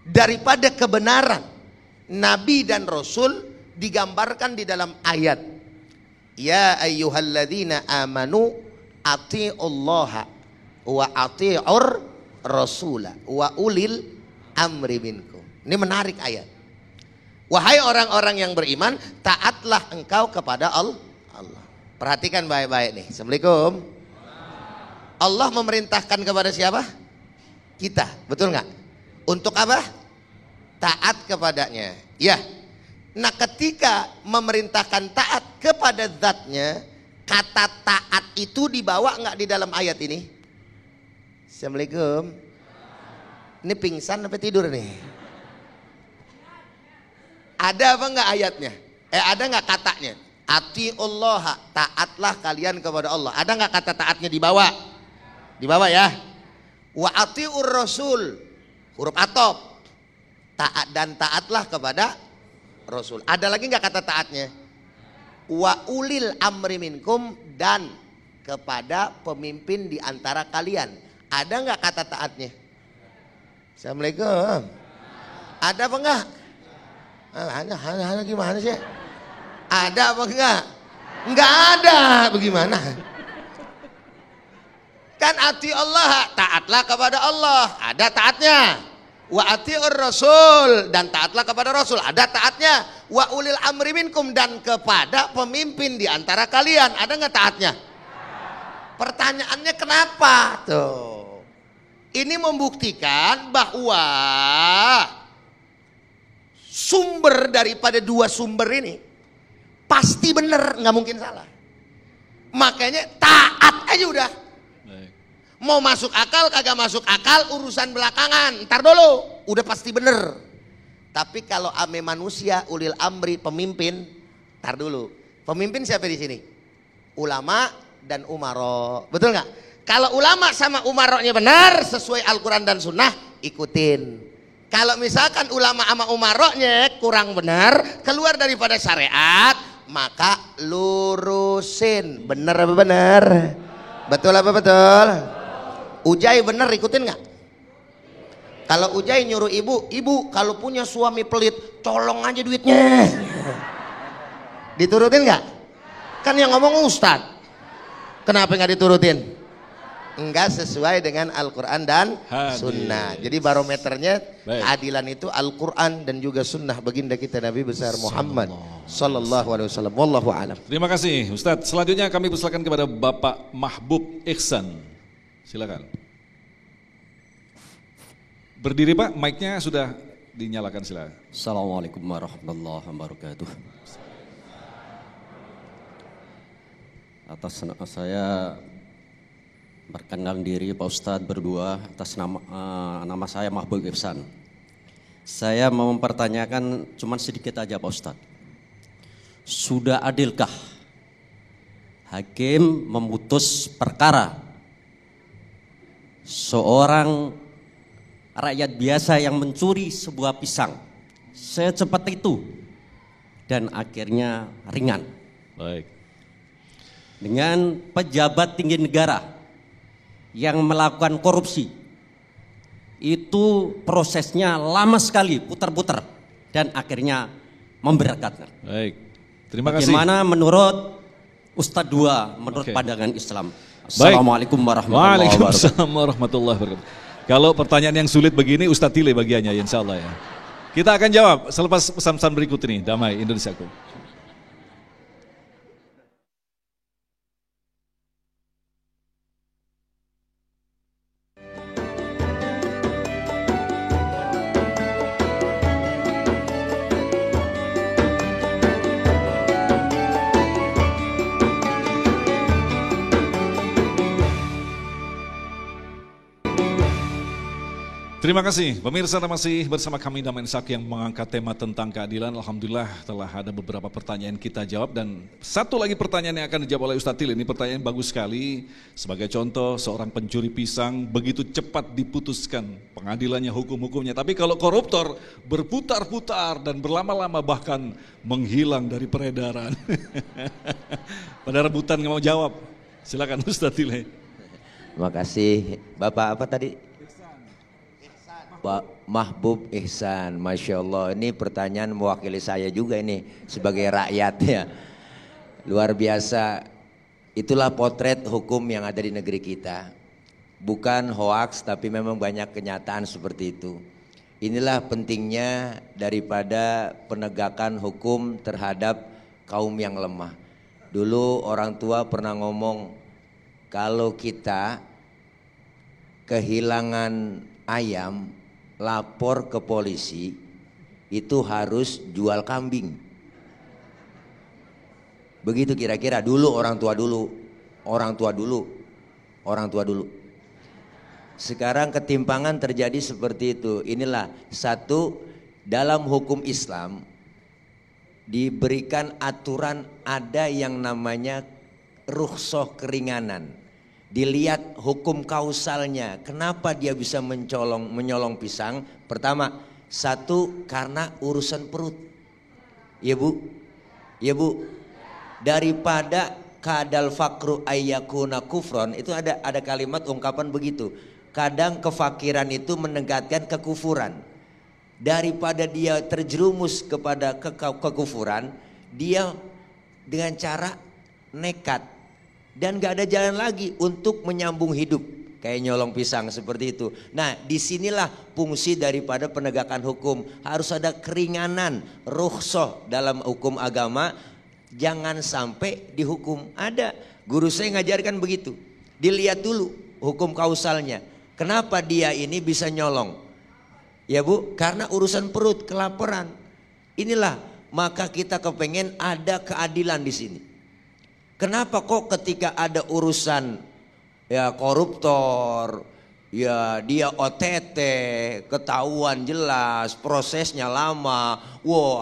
daripada kebenaran Nabi dan Rasul digambarkan di dalam ayat. Ya ayyuhalladzina amanu ati'ullaha wa ati'ur rasula wa ulil amri minkum. Ini menarik ayat. Wahai orang-orang yang beriman, taatlah engkau kepada Allah. Perhatikan baik-baik nih. Assalamualaikum. Allah memerintahkan kepada siapa? Kita, betul nggak? Untuk apa? Taat kepadanya. Ya. Nah, ketika memerintahkan taat kepada zatnya, kata taat itu dibawa nggak di dalam ayat ini? Assalamualaikum. Ini pingsan apa tidur nih? Ada apa enggak ayatnya? Ada enggak katanya? Atiullaha, taatlah kalian kepada Allah. Ada enggak kata taatnya di bawah? Di bawah ya. Wa atiur rasul, huruf atop. Taat dan taatlah kepada Rasul. Ada lagi enggak kata taatnya? Wa ulil amri minkum, dan kepada pemimpin di antara kalian. Ada enggak kata taatnya? Assalamualaikum. Ada apa enggak? Ada gimana sih? Ada apa enggak? Enggak ada, bagaimana? Kan ati Allah, taatlah kepada Allah, ada taatnya. Wa atiur rasul, dan taatlah kepada Rasul, ada taatnya. Wa ulil amri minkum, dan kepada pemimpin di antara kalian, ada enggak taatnya? Pertanyaannya kenapa? Tuh. Ini membuktikan bahwa sumber daripada dua sumber ini pasti benar, nggak mungkin salah. Makanya taat aja udah. Mau masuk akal kagak masuk akal urusan belakangan, ntar dulu, udah pasti benar. Tapi kalau ame manusia ulil amri, pemimpin, ntar dulu. Pemimpin siapa di sini? Ulama dan umaro, betul nggak? Kalau ulama sama umaronya benar sesuai Al-Quran dan Sunnah, ikutin. Kalau misalkan ulama sama umaroknya kurang benar, keluar daripada syariat, maka lurusin. Bener apa bener? Betul apa betul? Ujai bener, ikutin nggak? Kalau Ujai nyuruh ibu kalau punya suami pelit, colong aja duitnya. Diturutin nggak? Kan yang ngomong Ustadz. Kenapa nggak diturutin? Enggak sesuai dengan Al-Quran dan Sunnah. Jadi barometernya keadilan itu Al-Quran dan juga Sunnah baginda kita Nabi besar Muhammad Sallallahu Alaihi Wasallam. Wallahu a'lam. Terima kasih Ustadz. Selanjutnya kami persilakan kepada Bapak Mahbub Ihsan. Silakan. Berdiri Pak, mic-nya sudah dinyalakan, silakan. Assalamualaikum warahmatullahi wabarakatuh. Atas saya perkenalkan diri Pak Ustadz berdua, atas nama saya Mahbub Ihsan. Saya mau mempertanyakan cuman sedikit aja Pak Ustadz. Sudah adilkah hakim memutus perkara seorang rakyat biasa yang mencuri sebuah pisang secepat itu dan akhirnya ringan? Baik. Dengan pejabat tinggi negara yang melakukan korupsi, itu prosesnya lama sekali, putar-putar dan akhirnya memberatkan. Baik. Terima kasih. Bagaimana menurut Ustadz Dua, menurut pandangan Islam? Baik. Assalamualaikum warahmatullahi wabarakatuh. Waalaikumsalam warahmatullahi wabarakatuh. Kalau pertanyaan yang sulit begini Ustadz Tile bagiannya, insya Allah ya. Kita akan jawab selepas pesan-pesan berikut ini. Damai Indonesiaku. Terima kasih, pemirsa masih bersama kami Damai Insaki yang mengangkat tema tentang keadilan. Alhamdulillah telah ada beberapa pertanyaan kita jawab dan satu lagi pertanyaan yang akan dijawab oleh Ustadz Til. Ini pertanyaan bagus sekali. Sebagai contoh, seorang pencuri pisang begitu cepat diputuskan pengadilannya, hukum-hukumnya. Tapi kalau koruptor berputar-putar dan berlama-lama bahkan menghilang dari peredaran. Pada rebutan nggak mau jawab. Silakan Ustadz Til. Terima kasih. Bapak apa tadi? Pak Mahbub Ihsan, Masya Allah, ini pertanyaan mewakili saya juga ini sebagai rakyat ya. Luar biasa, itulah potret hukum yang ada di negeri kita. Bukan hoaks tapi memang banyak kenyataan seperti itu. Inilah pentingnya daripada penegakan hukum terhadap kaum yang lemah. Dulu orang tua pernah ngomong, kalau kita kehilangan ayam, lapor ke polisi, itu harus jual kambing. Begitu kira-kira dulu orang tua dulu. Sekarang ketimpangan terjadi seperti itu. Inilah satu, dalam hukum Islam diberikan aturan, ada yang namanya rukhsah keringanan. Dilihat hukum kausalnya, kenapa dia bisa menyolong pisang. Pertama, satu karena urusan perut. Ya bu, ya bu. Daripada kadal fakru ayyakuna kufron, itu ada kalimat ungkapan begitu. Kadang kefakiran itu menegakkan kekufuran. Daripada dia terjerumus kepada kekufuran, dia dengan cara nekat. Dan gak ada jalan lagi untuk menyambung hidup, kayak nyolong pisang seperti itu. Nah, disinilah fungsi daripada penegakan hukum. Harus ada keringanan, rukhsah dalam hukum agama. Jangan sampai dihukum. Ada guru saya ngajarkan begitu. Dilihat dulu hukum kausalnya. Kenapa dia ini bisa nyolong? Ya bu, karena urusan perut, kelaparan. Inilah, maka kita kepengen ada keadilan di sini. Kenapa kok ketika ada urusan ya koruptor, ya dia OTT, ketahuan jelas, prosesnya lama,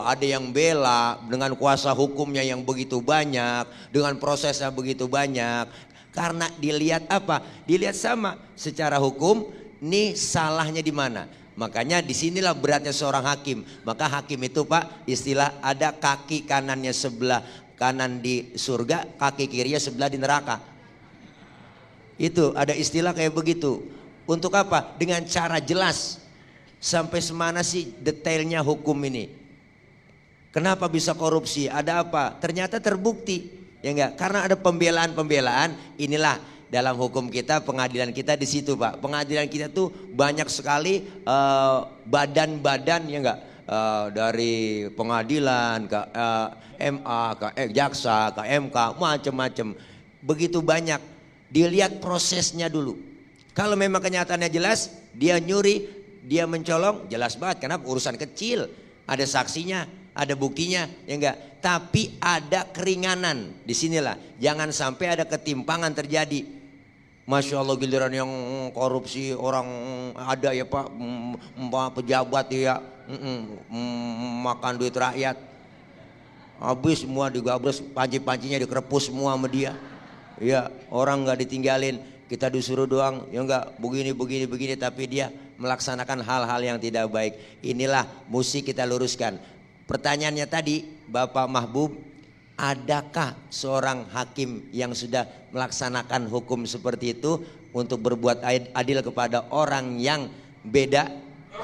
ada yang bela dengan kuasa hukumnya yang begitu banyak, dengan prosesnya begitu banyak. Karena dilihat apa? Dilihat sama secara hukum, nih salahnya di mana? Makanya disinilah beratnya seorang hakim. Maka hakim itu Pak, istilah ada kaki kanannya sebelah kanan di surga, kaki kirinya sebelah di neraka. Itu ada istilah kayak begitu. Untuk apa? Dengan cara jelas. Sampai semana sih detailnya hukum ini. Kenapa bisa korupsi? Ada apa? Ternyata terbukti. Ya enggak? Karena ada pembelaan-pembelaan. Inilah dalam hukum kita, pengadilan kita di situ Pak. Pengadilan kita tuh banyak sekali badan-badan ya enggak? Dari pengadilan ke MA, ke jaksa, ke MK, macam-macam. Begitu banyak. Dilihat prosesnya dulu. Kalau memang kenyataannya jelas, dia nyuri, dia mencolong, jelas banget karena urusan kecil. Ada saksinya, ada buktinya, ya enggak. Tapi ada keringanan. Disinilah, jangan sampai ada ketimpangan terjadi. Masya Allah giliran yang korupsi orang ada ya Pak, pejabat ya, makan duit rakyat. Habis semua digabres, panci-pancinya dikerepus semua sama dia. Ya, orang nggak ditinggalin, kita disuruh doang, ya enggak begini, tapi dia melaksanakan hal-hal yang tidak baik. Inilah mesti kita luruskan. Pertanyaannya tadi, Bapak Mahbub, adakah seorang hakim yang sudah melaksanakan hukum seperti itu untuk berbuat adil kepada orang yang beda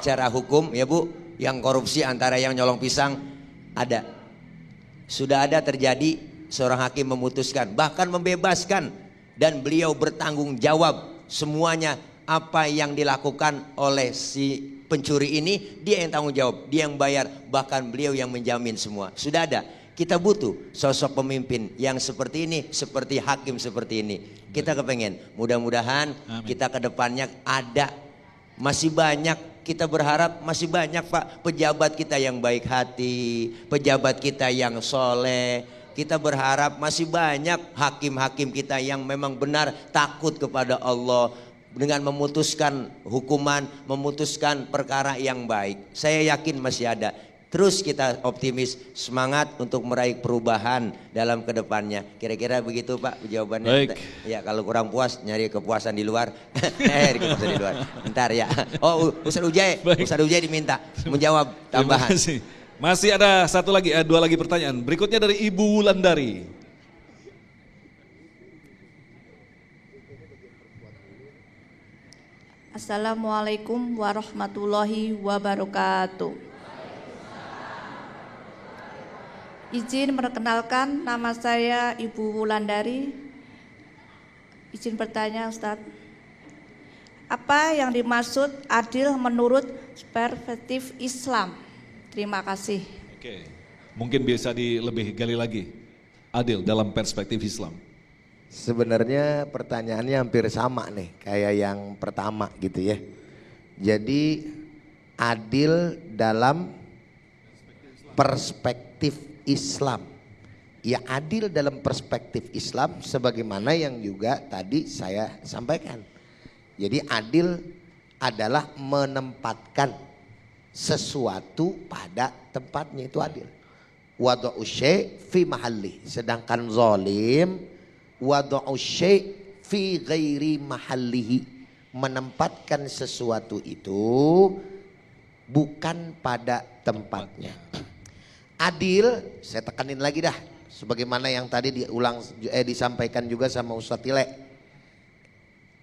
cara hukum, ya Bu, yang korupsi antara yang nyolong pisang? Ada. Sudah ada terjadi, seorang hakim memutuskan, bahkan membebaskan, dan beliau bertanggung jawab semuanya. Apa yang dilakukan oleh si pencuri ini, dia yang tanggung jawab, dia yang bayar, bahkan beliau yang menjamin semua. Sudah ada. Kita butuh sosok pemimpin yang seperti ini, seperti hakim seperti ini. Kita kepengen, mudah-mudahan kita ke depannya ada. Masih banyak, kita berharap masih banyak Pak pejabat kita yang baik hati, pejabat kita yang soleh. Kita berharap masih banyak hakim-hakim kita yang memang benar takut kepada Allah, dengan memutuskan hukuman, memutuskan perkara yang baik. Saya yakin masih ada. Terus kita optimis, semangat untuk meraih perubahan dalam kedepannya. Kira-kira begitu Pak jawabannya. Baik. Ya kalau kurang puas nyari kepuasan di luar. Kepuasan di luar. Bentar ya. Oh Ustaz Ujai, Ustaz Ujai diminta menjawab tambahan. Terima kasih. Masih ada satu lagi, dua lagi pertanyaan. Berikutnya dari Ibu Wulandari. Assalamualaikum warahmatullahi wabarakatuh. Izin memperkenalkan, nama saya Ibu Wulandari. Izin bertanya Ustadz, apa yang dimaksud adil menurut perspektif Islam? Terima kasih. Oke, mungkin bisa lebih gali lagi. Adil dalam perspektif Islam. Sebenarnya pertanyaannya hampir sama nih kayak yang pertama gitu ya. Jadi adil dalam perspektif Islam. Ya adil dalam perspektif Islam sebagaimana yang juga tadi saya sampaikan. Jadi adil adalah menempatkan sesuatu pada tempatnya, itu adil. Wada'u syai' fi mahalli. Sedangkan zalim wada'u syai' fi ghairi mahallihi, menempatkan sesuatu itu bukan pada tempatnya. Adil, saya tekanin lagi dah, sebagaimana yang tadi disampaikan juga sama Ustaz Tile,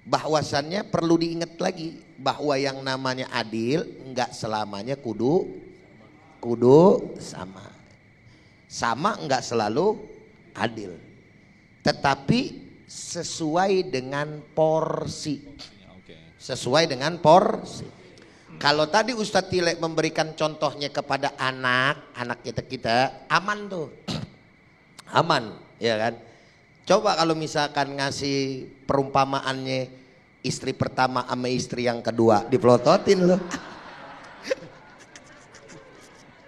bahwasannya perlu diingat lagi bahwa yang namanya adil enggak selamanya kudu sama enggak selalu adil, tetapi sesuai dengan porsi. Sesuai dengan porsi. Kalau tadi Ustadz Tile memberikan contohnya kepada anak kita aman tuh. Aman, ya kan? Coba kalau misalkan ngasih perumpamaannya istri pertama sama istri yang kedua, dipelototin loh.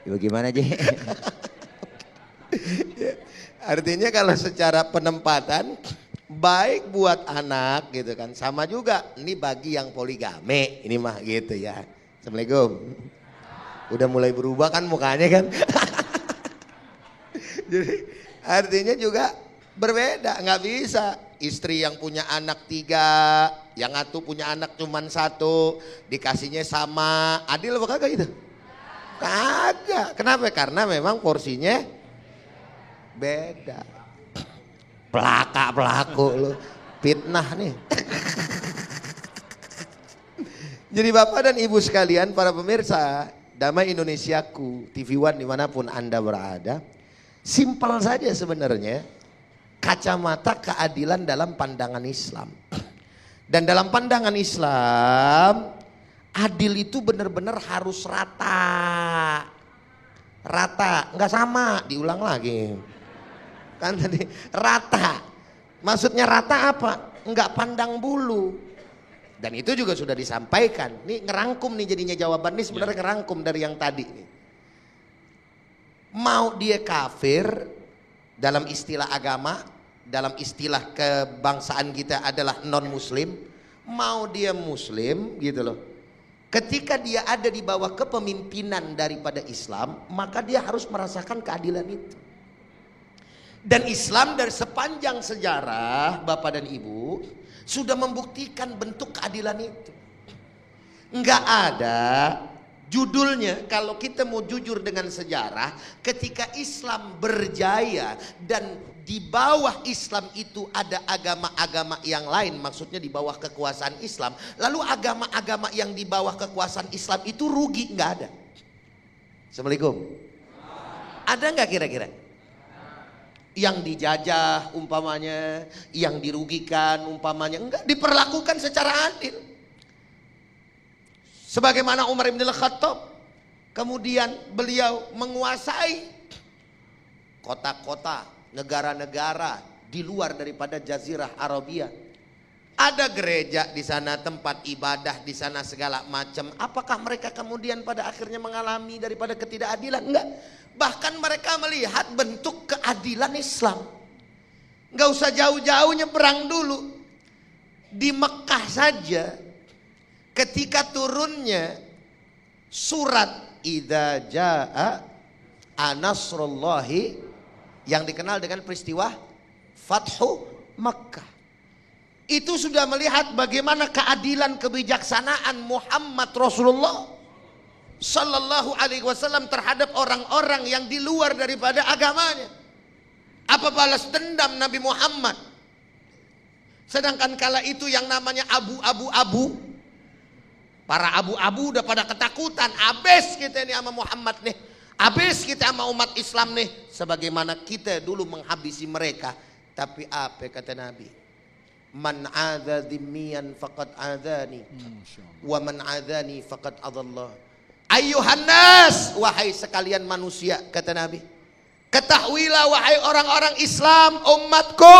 Bagaimana aja? Artinya kalau secara penempatan baik buat anak gitu kan, sama juga ini bagi yang poligami ini mah gitu ya. Assalamualaikum. Udah mulai berubah kan mukanya kan. Jadi artinya juga berbeda, nggak bisa istri yang punya anak 3, yang satu punya anak cuman 1, dikasihnya sama, adil apa kagak itu? Kagak. Kenapa? Karena memang porsinya beda. Pelaku lu, fitnah nih. Jadi Bapak dan Ibu sekalian, para pemirsa Damai Indonesiaku, TV One dimanapun Anda berada, simpel saja sebenarnya kacamata keadilan dalam pandangan Islam. Dan dalam pandangan Islam, adil itu benar-benar harus rata. Rata, nggak sama, diulang lagi. Kan tadi rata. Maksudnya rata apa? Enggak pandang bulu. Dan itu juga sudah disampaikan. Nih ngerangkum nih jadinya jawaban nih sebenarnya ngerangkum dari yang tadi nih. Mau dia kafir dalam istilah agama, dalam istilah kebangsaan kita adalah non muslim, mau dia muslim gitu loh. Ketika dia ada di bawah kepemimpinan daripada Islam, maka dia harus merasakan keadilan itu. Dan Islam dari sepanjang sejarah Bapak dan Ibu sudah membuktikan bentuk keadilan itu. Enggak ada judulnya, kalau kita mau jujur dengan sejarah, ketika Islam berjaya dan di bawah Islam itu ada agama-agama yang lain, maksudnya di bawah kekuasaan Islam, lalu agama-agama yang di bawah kekuasaan Islam itu rugi, enggak ada. Assalamualaikum. Ada enggak kira-kira? Yang dijajah umpamanya, yang dirugikan umpamanya, enggak, diperlakukan secara adil. Sebagaimana Umar bin Khattab, kemudian beliau menguasai kota-kota, negara-negara di luar daripada Jazirah Arabia. Ada gereja di sana, tempat ibadah di sana segala macam. Apakah mereka kemudian pada akhirnya mengalami daripada ketidakadilan? Enggak. Bahkan mereka melihat bentuk keadilan Islam. Enggak usah jauh-jauh nyebrang dulu. Di Mekah saja ketika turunnya surat Idza jaa nasrullahi yang dikenal dengan peristiwa Fathu Makkah, itu sudah melihat bagaimana keadilan kebijaksanaan Muhammad Rasulullah Sallallahu Alaihi Wasallam terhadap orang-orang yang di luar daripada agamanya. Apa balas dendam Nabi Muhammad? Sedangkan kala itu yang namanya abu-abu, para abu-abu udah pada ketakutan. Abis kita ini sama Muhammad nih, abis kita sama umat Islam nih, sebagaimana kita dulu menghabisi mereka. Tapi apa kata Nabi? Man adza dhimmiyan faqad adzani, wa man adzani faqad adallah. Ayyuhan nas, wahai sekalian manusia, kata Nabi, ketahuilah wahai orang-orang Islam, umatku,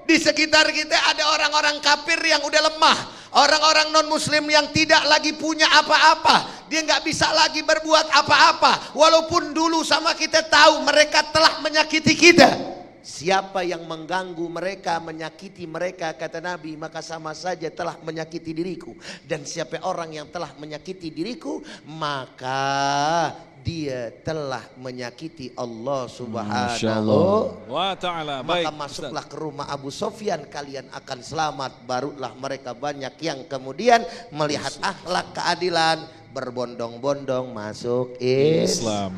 di sekitar kita ada orang-orang kafir yang udah lemah, orang-orang non muslim yang tidak lagi punya apa-apa, dia nggak bisa lagi berbuat apa-apa, walaupun dulu sama kita tahu mereka telah menyakiti kita. Siapa yang mengganggu mereka, menyakiti mereka, kata Nabi, maka sama saja telah menyakiti diriku. Dan siapa orang yang telah menyakiti diriku, maka dia telah menyakiti Allah Subhanahu wa ta'ala. Maka masuklah ke rumah Abu Sofyan, kalian akan selamat. Barulah mereka banyak yang kemudian melihat akhlak keadilan, berbondong-bondong masuk Islam.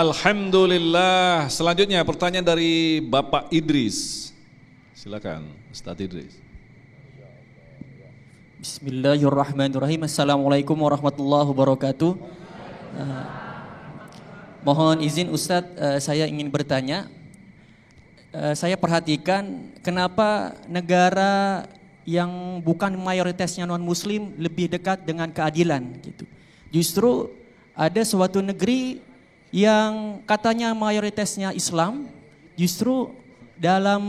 Alhamdulillah. Selanjutnya pertanyaan dari Bapak Idris. Silakan Ustadz Idris. Bismillahirrahmanirrahim. Assalamualaikum warahmatullahi wabarakatuh. Mohon izin Ustadz, saya ingin bertanya. Saya perhatikan kenapa negara yang bukan mayoritasnya non muslim lebih dekat dengan keadilan gitu. Justru ada suatu negeri yang katanya mayoritasnya Islam, justru dalam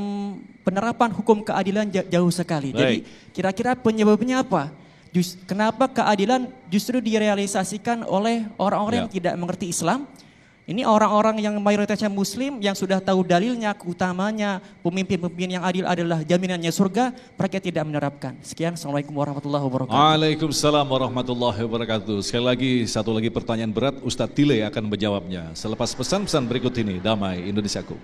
penerapan hukum keadilan jauh sekali. Baik. Jadi kira-kira penyebabnya apa? Kenapa keadilan justru direalisasikan oleh orang-orang yang tidak mengerti Islam? Ini orang-orang yang mayoritasnya muslim, yang sudah tahu dalilnya, keutamanya, pemimpin-pemimpin yang adil adalah jaminannya surga, mereka tidak menerapkan. Sekian, Assalamualaikum warahmatullahi wabarakatuh. Waalaikumsalam warahmatullahi wabarakatuh. Sekali lagi, satu lagi pertanyaan berat, Ustadz Tile akan menjawabnya selepas pesan-pesan berikut ini. Damai Indonesiaku.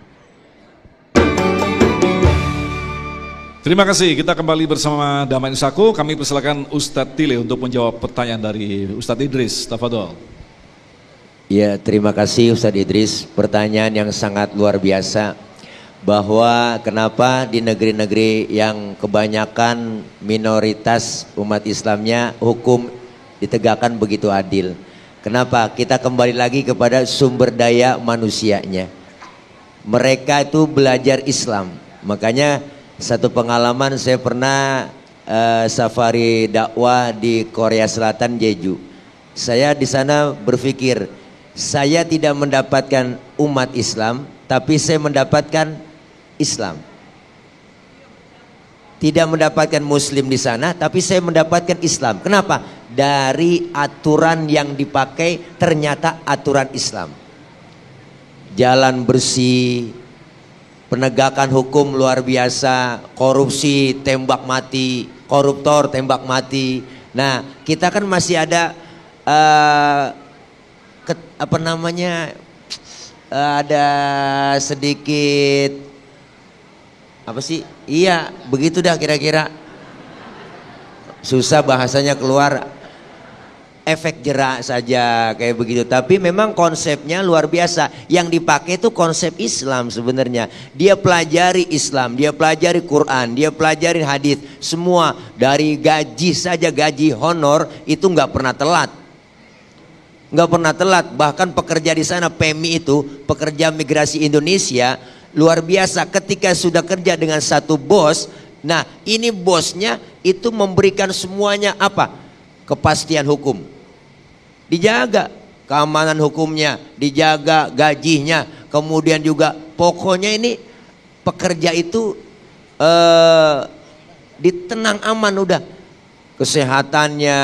Terima kasih, kita kembali bersama Damai Indonesiaku. Kami persilakan Ustadz Tile untuk menjawab pertanyaan dari Ustadz Idris. Tafadhol. Ya, terima kasih Ustadz Idris. Pertanyaan yang sangat luar biasa, bahwa kenapa di negeri-negeri yang kebanyakan minoritas umat Islamnya hukum ditegakkan begitu adil. Kenapa? Kita kembali lagi kepada sumber daya manusianya. Mereka itu belajar Islam. Makanya satu pengalaman, saya pernah safari dakwah di Korea Selatan, Jeju. Saya di sana berpikir, saya tidak mendapatkan umat Islam, tapi saya mendapatkan Islam. tidak mendapatkan muslim di sana, tapi saya mendapatkan Islam. Kenapa? Dari aturan yang dipakai ternyata aturan Islam. Jalan bersih, penegakan hukum luar biasa, korupsi tembak mati, koruptor tembak mati. Nah, kita kan masih ada ada sedikit apa sih? Iya, begitu dah kira-kira. Susah bahasanya keluar. Efek jerak saja kayak begitu. Tapi memang konsepnya luar biasa. Yang dipakai itu konsep Islam sebenarnya. Dia pelajari Islam, dia pelajari Quran, dia pelajari hadis. Semua dari gaji saja, gaji honor itu nggak pernah telat. Nggak pernah telat. Bahkan pekerja di sana PMI itu, pekerja migrasi Indonesia, luar biasa ketika sudah kerja dengan satu bos. Nah, ini bosnya itu memberikan semuanya apa? Kepastian hukum. Dijaga keamanan hukumnya, dijaga gajinya, kemudian juga pokoknya ini pekerja itu ditenang aman udah. Kesehatannya,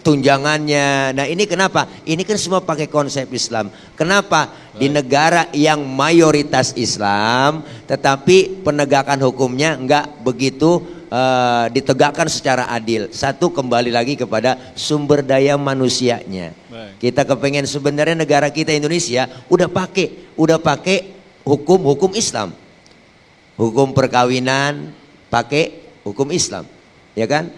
tunjangannya. Nah, ini kenapa? Ini kan semua pakai konsep Islam. Kenapa? Di negara yang mayoritas Islam, tetapi penegakan hukumnya enggak begitu ditegakkan secara adil. Satu, kembali lagi kepada sumber daya manusianya. Kita kepengen sebenarnya negara kita Indonesia udah pakai hukum Islam. Hukum perkawinan pakai hukum Islam, ya kan?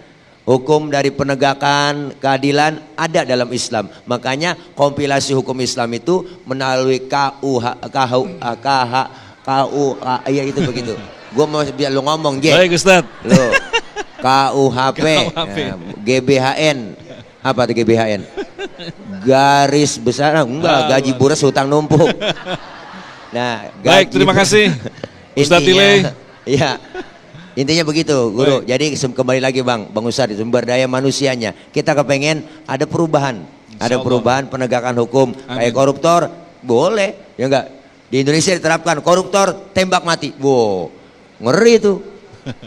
Hukum dari penegakan keadilan ada dalam Islam. Makanya kompilasi hukum Islam itu melalui ya itu begitu. Gue mau biar lu ngomong, J. Baik, Ustaz. Lu KUHP, ya, GBHN. Apa tuh GBHN? Garis besar, enggak, gaji buras hutang numpuk. Nah, baik, terima kasih Ustaz Tile. Iya. Intinya begitu, Guru. Baik. Jadi kembali lagi Bang Ustaz, sumber daya manusianya. Kita kepengen ada perubahan. Ada perubahan penegakan hukum. Kayak koruptor boleh, ya enggak? Di Indonesia diterapkan koruptor tembak mati. Wow. Ngeri itu.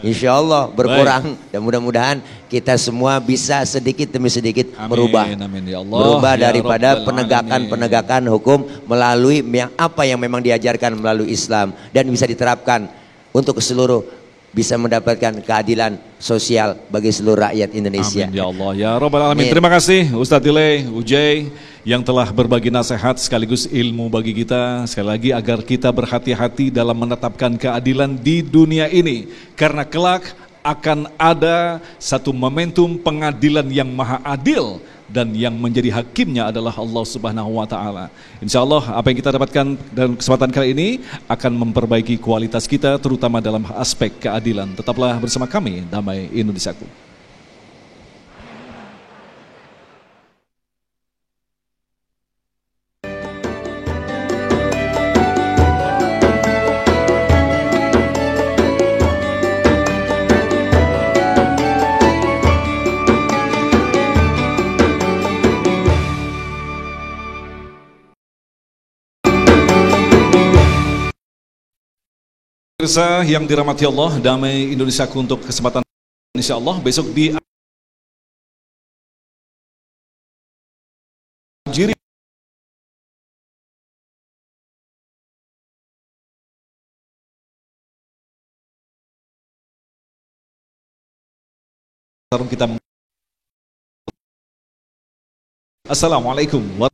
Insya Allah berkurang. Dan mudah-mudahan kita semua bisa sedikit demi sedikit merubah. Amin, ya Allah, merubah ya daripada Rabbal penegakan hukum melalui apa yang memang diajarkan melalui Islam. Dan bisa diterapkan untuk seluruh, bisa mendapatkan keadilan sosial bagi seluruh rakyat Indonesia. Amin ya Allah ya Rabbal Alamin. Terima kasih Ustadz Tile, Ujay, yang telah berbagi nasihat sekaligus ilmu bagi kita. Sekali lagi agar kita berhati-hati dalam menetapkan keadilan di dunia ini. Karena kelak akan ada satu momentum pengadilan yang maha adil. Dan yang menjadi hakimnya adalah Allah Subhanahu wa Ta'ala. Insya Allah apa yang kita dapatkan dalam kesempatan kali ini akan memperbaiki kualitas kita, terutama dalam aspek keadilan. Tetaplah bersama kami, Damai Indonesiaku. Pemirsa yang dirahmati Allah, Damai Indonesiaku untuk kesempatan insya Allah besok di Jiri kita. Assalamualaikum warahmatullahi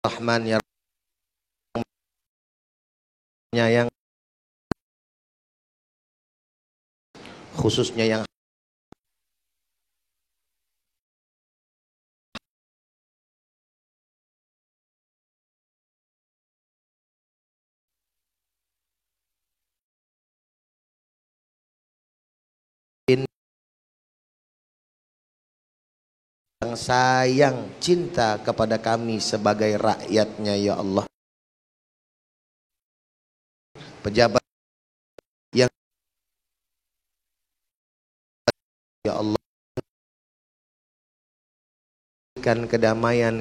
Rahman ya yang khususnya yang yang sayang cinta kepada kami sebagai rakyatnya ya Allah. Pejabat yang Ya Allah, berikan kedamaian,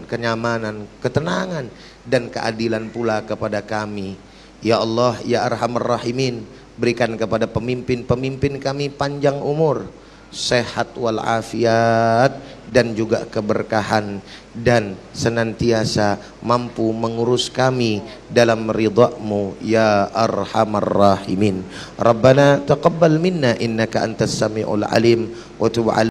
kenyamanan, ketenangan dan keadilan pula kepada kami. Ya Allah, ya Arhamar Rahimin, berikan kepada pemimpin-pemimpin kami panjang umur, sehat walafiat, dan juga keberkahan, dan senantiasa mampu mengurus kami dalam ridha-Mu ya Arhamar Rahimin. Rabbana taqabbal minna innaka antas samiul alim wa tub